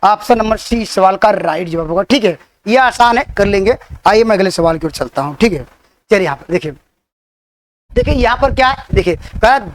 ऑप्शन नंबर सी इस सवाल का राइट जवाब होगा, ठीक है। ये आसान है, कर लेंगे। आइए मैं अगले सवाल की ओर चलता हूँ, ठीक है। चलिए यहाँ पर देखिए, देखिए यहाँ पर क्या है, देखिए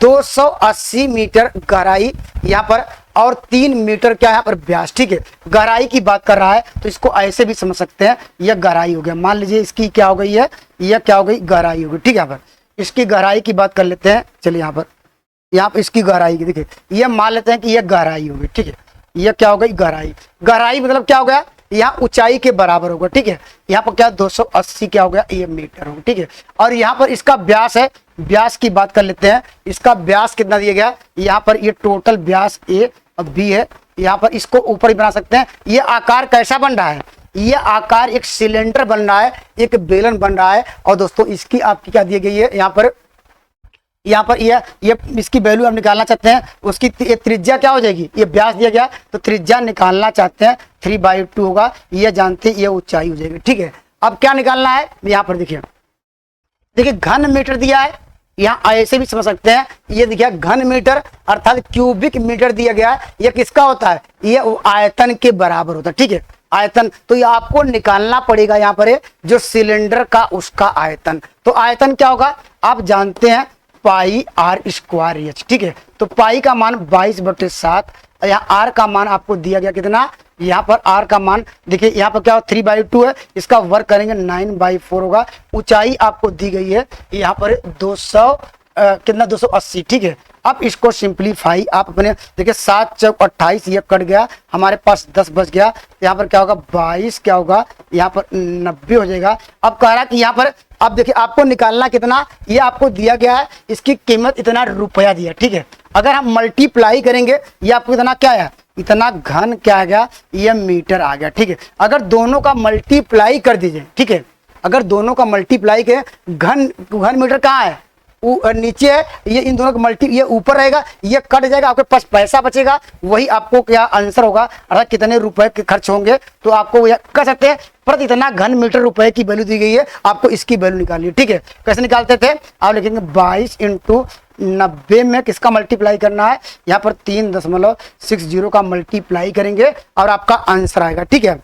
280 मीटर गहराई यहाँ पर और 3 मीटर क्या यहाँ पर व्यास, ठीक है। गहराई की बात कर रहा है तो इसको ऐसे भी समझ सकते हैं, यह गहराई हो गया, मान लीजिए इसकी क्या हो गई है, यह क्या हो गई गहराई हो गई, ठीक है। यहाँ पर इसकी गहराई की बात कर लेते हैं। चलिए यहाँ पर इसकी गहराई की देखिए, यह मान लेते हैं कि यह गहराई हो गई, ठीक है। यह क्या हो गई गहराई, गहराई मतलब क्या हो गया, यहाँ ऊंचाई के बराबर होगा, ठीक है। यहाँ पर क्या 280 क्या हो गया, ये मीटर होगा, ठीक है। और यहाँ पर इसका व्यास है, व्यास की बात कर लेते हैं, इसका व्यास कितना दिया गया, यहाँ पर ये टोटल व्यास ए और बी है, यहाँ पर इसको ऊपर ही बना सकते हैं। ये आकार कैसा बन रहा है, ये आकार एक सिलेंडर बन रहा है, एक बेलन बन रहा है। और दोस्तों इसकी आपकी क्या दी गई है, यहाँ पर ये इसकी वैल्यू हम निकालना चाहते हैं, उसकी त्रिज्या क्या हो जाएगी, ये व्यास दिया गया तो त्रिज्या निकालना चाहते हैं 3 बाई 2 होगा, ये जानते हैं ये ऊंचाई हो जाएगी, ठीक है। अब क्या निकालना है, यहाँ पर देखिए घन मीटर दिया है, यहाँ ऐसे भी समझ सकते हैं, ये देखिए घन मीटर अर्थात क्यूबिक मीटर दिया गया है। ये किसका होता है, ये आयतन के बराबर होता है, ठीक है, आयतन। तो ये आपको निकालना पड़ेगा यहाँ पर जो सिलेंडर का उसका आयतन, तो आयतन क्या होगा आप जानते हैं पाई आर स्क्वायर एच, ठीक है। तो पाई का मान 22/7, यहाँ आर का मान आपको दिया गया कितना, यहाँ पर आर का मान देखिए यहाँ पर क्या 3 बाई 2 है, इसका वर्क करेंगे 9 बाई 4 होगा। ऊंचाई आपको दी गई है यहाँ पर 280, ठीक है। अब इसको सिंप्लीफाई आप अपने देखिए 7 चौक 28, ये कट गया, हमारे पास 10 बच गया, यहाँ पर क्या होगा 22 क्या होगा यहाँ पर 90 हो जाएगा। अब कह रहा कि यहाँ पर अब देखिए आपको निकालना कितना, ये आपको दिया गया है, इसकी कीमत इतना रुपया दिया, ठीक है। अगर हम मल्टीप्लाई करेंगे ये आपको इतना क्या है, इतना घन क्या आ गया, ये मीटर आ गया, ठीक है। अगर दोनों का मल्टीप्लाई कर दीजिए, ठीक है, अगर दोनों का मल्टीप्लाई के घन मीटर कहाँ है, नीचे है, ये इन दोनों का मल्टी ये ऊपर रहेगा, ये कट जाएगा, आपके पास पैसा बचेगा, वही आपको क्या आंसर होगा, अर्थात कितने रुपए के खर्च होंगे, तो आपको कह सकते हैं प्रति इतना घन मीटर रुपए की वैल्यू दी गई है, आपको इसकी वैल्यू निकालनी है, ठीक है। कैसे निकालते थे, आप लिखेंगे 22 × 90 में किसका मल्टीप्लाई करना है, यहाँ पर 3.60 का मल्टीप्लाई करेंगे और आपका आंसर आएगा, ठीक है।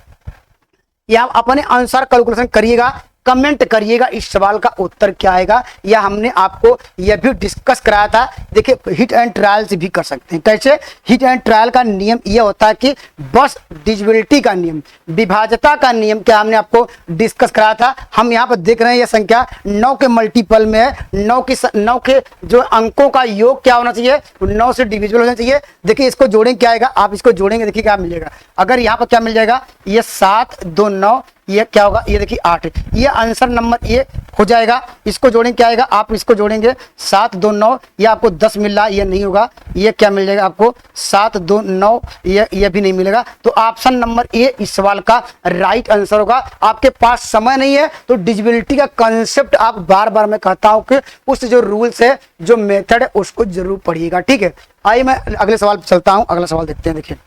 या अपने अनुसार कैलकुलेशन करिएगा, कमेंट करिएगा इस सवाल का उत्तर क्या आएगा। या हमने आपको यह भी डिस्कस कराया था। देखिए हिट एंड ट्रायल से भी कर सकते हैं। कैसे? हिट एंड ट्रायल का नियम यह होता है कि बस डिविजिबिलिटी का नियम, विभाज्यता का नियम क्या हमने आपको डिस्कस कराया था। हम यहाँ पर देख रहे हैं यह संख्या 9 के मल्टीपल में है। 9 के जो अंकों का योग क्या होना चाहिए? 9 से डिविजिबल होना चाहिए। देखिए इसको जोड़ेंगे क्या आएगा, आप इसको जोड़ेंगे देखिए क्या मिलेगा। अगर यहाँ पर क्या मिल जाएगा, ये 7 2 9, ये क्या होगा, ये देखिए 8, ये आंसर नंबर ये हो जाएगा। इसको जोड़ेंगे क्या आएगा, आप इसको जोड़ेंगे 7 2 9, ये आपको 10 मिल रहा है, ये नहीं होगा। ये क्या मिल जाएगा आपको 7 2 9, ये भी नहीं मिलेगा। तो ऑप्शन नंबर ए इस सवाल का राइट आंसर होगा। आपके पास समय नहीं है तो डिविजिबिलिटी का कंसेप्ट आप बार बार मैं कहता हूं कि उस जो रूल्स है, जो मेथड है, उसको जरूर पढ़िएगा। ठीक है, आइए मैं अगले सवाल पर चलता हूं। अगला सवाल देखते हैं।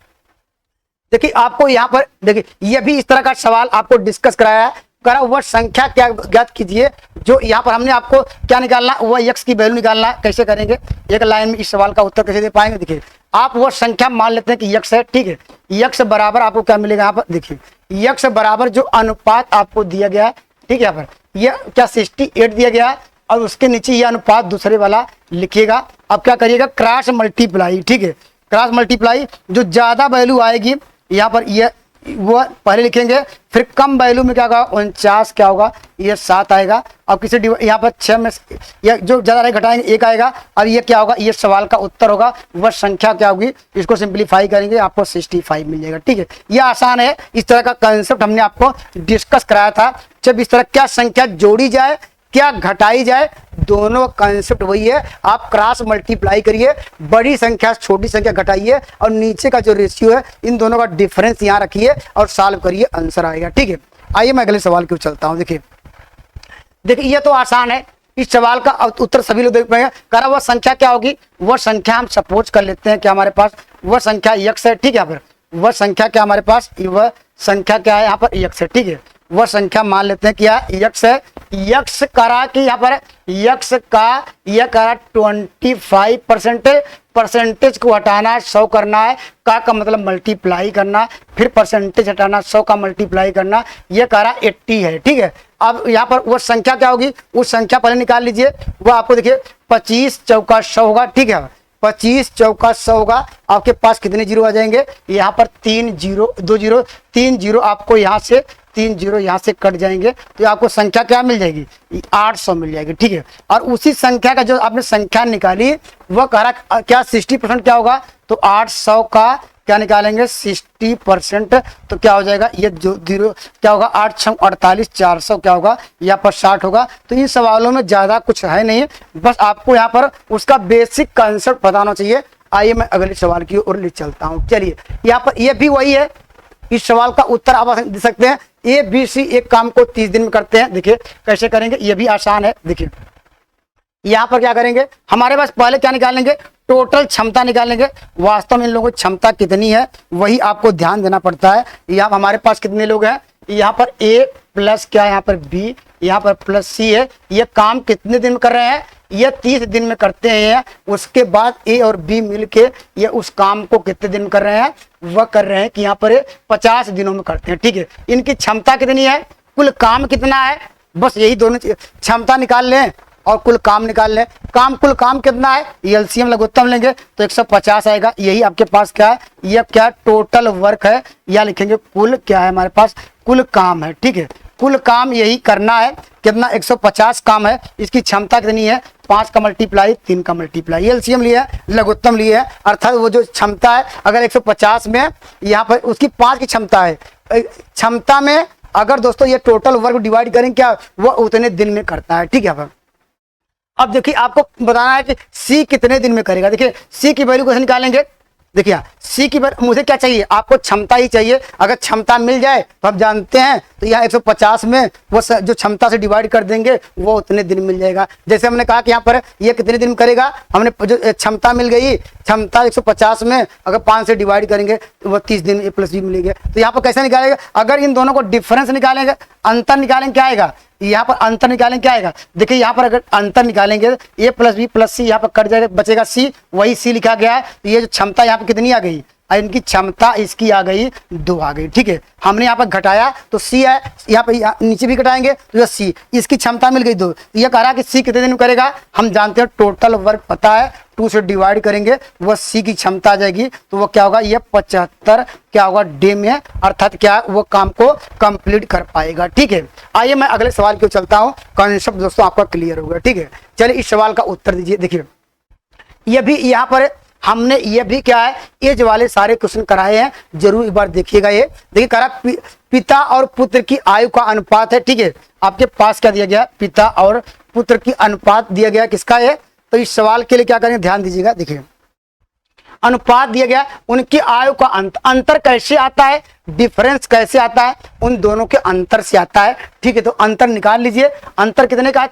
देखिए आपको यहाँ पर देखिए ये भी इस तरह का सवाल आपको डिस्कस कराया है। करा वह संख्या क्या ज्ञात कीजिए, जो यहाँ पर हमने आपको क्या निकालना, वह x की वैल्यू निकालना है। कैसे करेंगे, एक लाइन में इस सवाल का उत्तर कैसे दे पाएंगे। देखिए आप वह संख्या मान लेते हैं कि x है। ठीक है, x बराबर आपको क्या मिलेगा यहाँ पर, देखिए x बराबर जो अनुपात आपको दिया गया है। ठीक है, यहाँ पर यह क्या 68 दिया गया है और उसके नीचे यह अनुपात दूसरे वाला लिखिएगा। अब क्या करिएगा, क्रॉस मल्टीप्लाई। ठीक है, क्रॉस मल्टीप्लाई, जो ज्यादा वैल्यू आएगी यहाँ पर ये वो पहले लिखेंगे, फिर कम वैल्यू में क्या होगा 49 क्या होगा, ये 7 आएगा। अब किसी यहाँ पर 6 में ये जो ज्यादा रहेगा घटाएंगे 1 आएगा। अब ये क्या होगा, ये सवाल का उत्तर होगा। वह संख्या क्या होगी, इसको सिंप्लीफाई करेंगे आपको 65 मिल जाएगा। ठीक है, ये आसान है। इस तरह का कंसेप्ट हमने आपको डिस्कस कराया था। जब इस तरह क्या संख्या जोड़ी जाए क्या घटाई जाए, दोनों कंसेप्ट वही है। आप क्रॉस मल्टीप्लाई करिए, बड़ी संख्या छोटी संख्या घटाइए और नीचे का जो रेशियो है इन दोनों का डिफरेंस यहाँ रखिए और सॉल्व करिए, आंसर आएगा। ठीक है, आइए मैं अगले सवाल की ओर चलता हूँ। देखिए ये तो आसान है। इस सवाल का उत्तर सभी लोग देख पाएंगे। करा वह संख्या क्या होगी, वह संख्या हम सपोज कर लेते हैं कि हमारे पास वह संख्या x है। ठीक है, यहाँ पर वह संख्या क्या हमारे पास, वह संख्या क्या है यहाँ पर x है। ठीक है, वह संख्या मान लेते हैं क्या x है। x करा कि यहाँ पर x का यह करा 25%, परसेंटेज को हटाना 100 करना है, का मतलब मल्टीप्लाई करना, फिर परसेंटेज हटाना 100 का मल्टीप्लाई करना, यह करा 80 है। ठीक है, अब यहाँ पर वो संख्या क्या होगी, उस संख्या पहले निकाल लीजिए। वो आपको देखिए 25 चौका 100 होगा। ठीक है, 25 चौका 100 होगा। आपके पास कितने जीरो आ जाएंगे, यहाँ पर 3 जीरो 2 जीरो 3 जीरो, आपको यहाँ से 3 जीरो यहाँ से कट जाएंगे तो आपको संख्या क्या मिल जाएगी, 800 मिल जाएगी। ठीक है, और उसी संख्या का जो आपने संख्या निकाली वह कह रहा क्या 60% क्या होगा, तो 800 का क्या निकालेंगे 60%, तो क्या हो जाएगा, ये जो जीरो क्या होगा 8 6 48, 400 क्या होगा यहाँ पर 60 होगा। तो इन सवालों में ज्यादा कुछ है नहीं, बस आपको यहाँ पर उसका बेसिक कंसेप्ट पता होना चाहिए। आइए मैं अगले सवाल की ओर ले चलता हूँ। चलिए यहाँ पर ये भी वही है। इस सवाल का उत्तर आप दे सकते हैं। ABC एक काम को 30 दिन में करते हैं। देखिए कैसे करेंगे, ये भी आसान है। देखिए यहाँ पर क्या करेंगे, हमारे पास पहले क्या निकालेंगे, टोटल क्षमता निकालेंगे। वास्तव में इन लोगों की क्षमता कितनी है वही आपको ध्यान देना पड़ता है। यहाँ हमारे पास कितने लोग हैं, यहाँ पर A प्लस क्या है, यहाँ पर B, यहाँ पर प्लस C है। ये काम कितने दिन में कर रहे हैं, ये 30 दिन में करते हैं। उसके बाद A और B मिलके ये उस काम को कितने दिन में कर रहे हैं, वह कर रहे हैं कि यहाँ पर 50 दिनों में करते हैं। ठीक है, इनकी क्षमता कितनी है, कुल काम कितना है, बस यही दोनों क्षमता निकाल लें और कुल काम निकाल लें। कुल काम कितना है, एलसीएम लघुत्तम लेंगे तो 150 आएगा। यही आपके पास क्या है, यह क्या टोटल वर्क है, या लिखेंगे कुल क्या है हमारे पास, कुल काम है। ठीक है, कुल काम यही करना है, कितना 150 काम है। इसकी क्षमता कितनी है, 5 का मल्टीप्लाई 3 का मल्टीप्लाई, एलसीएम लिया है लघुत्तम लिए है, अर्थात वो जो क्षमता है अगर 150 में यहाँ पर उसकी 5 की क्षमता है, क्षमता में अगर दोस्तों ये टोटल वर्क डिवाइड करें क्या, वो उतने दिन में करता है। ठीक है, अब देखिए आपको बताना है कि C कितने दिन में करेगा। देखिए C की वैल्यू कैसे निकालेंगे, देखिए C की वैल्यू मुझे क्या चाहिए, आपको क्षमता ही चाहिए। अगर क्षमता मिल जाए तो आप जानते हैं तो यहाँ 150 में वो जो क्षमता से डिवाइड कर देंगे वो उतने दिन मिल जाएगा। जैसे हमने कहा कि यहाँ पर ये कितने दिन में करेगा, हमने जो क्षमता मिल गई, क्षमता 150 में अगर 5 से डिवाइड करेंगे तो वो 30 दिन A+B मिलेंगे। तो यहाँ पर कैसे निकालेगा, अगर इन दोनों को डिफरेंस निकालेंगे, अंतर निकालेंगे क्या आएगा, यहाँ पर अंतर निकालेंगे क्या आएगा, देखिए यहाँ पर अगर अंतर निकालेंगे A+B+C यहाँ पर कट जाएगा, बचेगा C, वही C लिखा गया है। तो ये जो क्षमता यहाँ पर कितनी आ गई, और इनकी क्षमता इसकी आ गई 2 आ गई। ठीक है, हमने यहाँ पर घटाया तो सी है, यहाँ पे नीचे भी घटाएंगे तो सी, इसकी क्षमता मिल गई 2। ये कह रहा कि सी कितने दिन में करेगा, हम जानते हैं टोटल वर्क पता है, 2 से डिवाइड करेंगे वह सी की क्षमता आ जाएगी, तो वो क्या होगा, ये 75 क्या होगा डे में, अर्थात क्या वो काम को कंप्लीट कर पाएगा। ठीक है, आइए मैं अगले सवाल की ओर चलता हूँ, कॉन्सेप्ट दोस्तों आपका क्लियर होगा। ठीक है, चलिए इस सवाल का उत्तर दीजिए। देखिए ये भी यहाँ पर हमने ये भी क्या है, एज वाले सारे क्वेश्चन कराए हैं, जरूर एक बार देखिएगा। ये देखिए करा पिता और पुत्र की आयु का अनुपात है। ठीक है, आपके पास क्या दिया गया, पिता और पुत्र की अनुपात दिया गया, किसका है, तो इस सवाल के लिए क्या करेंगे, ध्यान दीजिएगा। देखिए अनुपात दिया गया, उनकी आयु का अंतर कैसे आता है, डिफरेंस कैसे आता है, उन दोनों के अंतर से आता है। ठीक है, तो अंतर निकाल लीजिए, अंतर कितने का,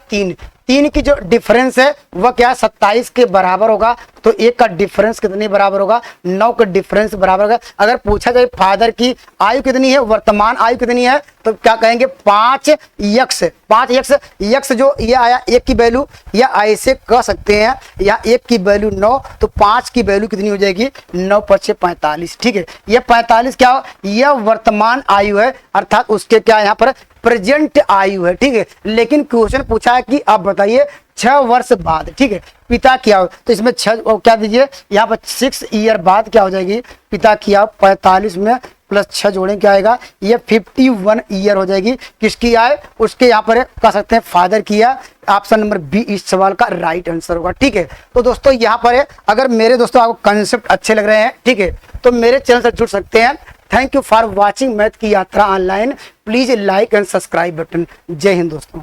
3 की जो डिफरेंस है वह क्या 27 के बराबर होगा, तो 1 का डिफरेंस कितने बराबर होगा, 9 का डिफरेंस बराबर होगा। अगर पूछा जाए फादर की आयु कितनी है, वर्तमान आयु कितनी है, तो क्या कहेंगे 5x, 5x जो ये आया 1 की वैल्यू, या ऐसे कह सकते हैं, या 1 की वैल्यू 9, तो 5 की वैल्यू कितनी हो जाएगी, 9 × 5 = 45। ठीक है, ये 45 क्या हो, यह वर्तमान आयु है, अर्थात उसके क्या यहाँ पर प्रेजेंट आयु है। ठीक है, लेकिन क्वेश्चन पूछा है कि आप बताइए 6 वर्ष बाद, ठीक है, पिता क्या हो, तो इसमें 6 क्या दीजिए, यहाँ पर 6 ईयर बाद क्या हो जाएगी, पिता की आयु 45 में प्लस 6 जोड़ें क्या आएगा, ये 51 ईयर हो जाएगी। किसकी आय, उसके यहाँ पर कह सकते हैं फादर की आय। ऑप्शन नंबर बी इस सवाल का राइट आंसर होगा। ठीक है, तो दोस्तों यहाँ पर है, अगर मेरे दोस्तों आपको कंसेप्ट अच्छे लग रहे हैं, ठीक है, तो मेरे चैनल से जुड़ सकते हैं। Thank you for watching math की यात्रा online. Please like and subscribe button. जय हिंद दोस्तों।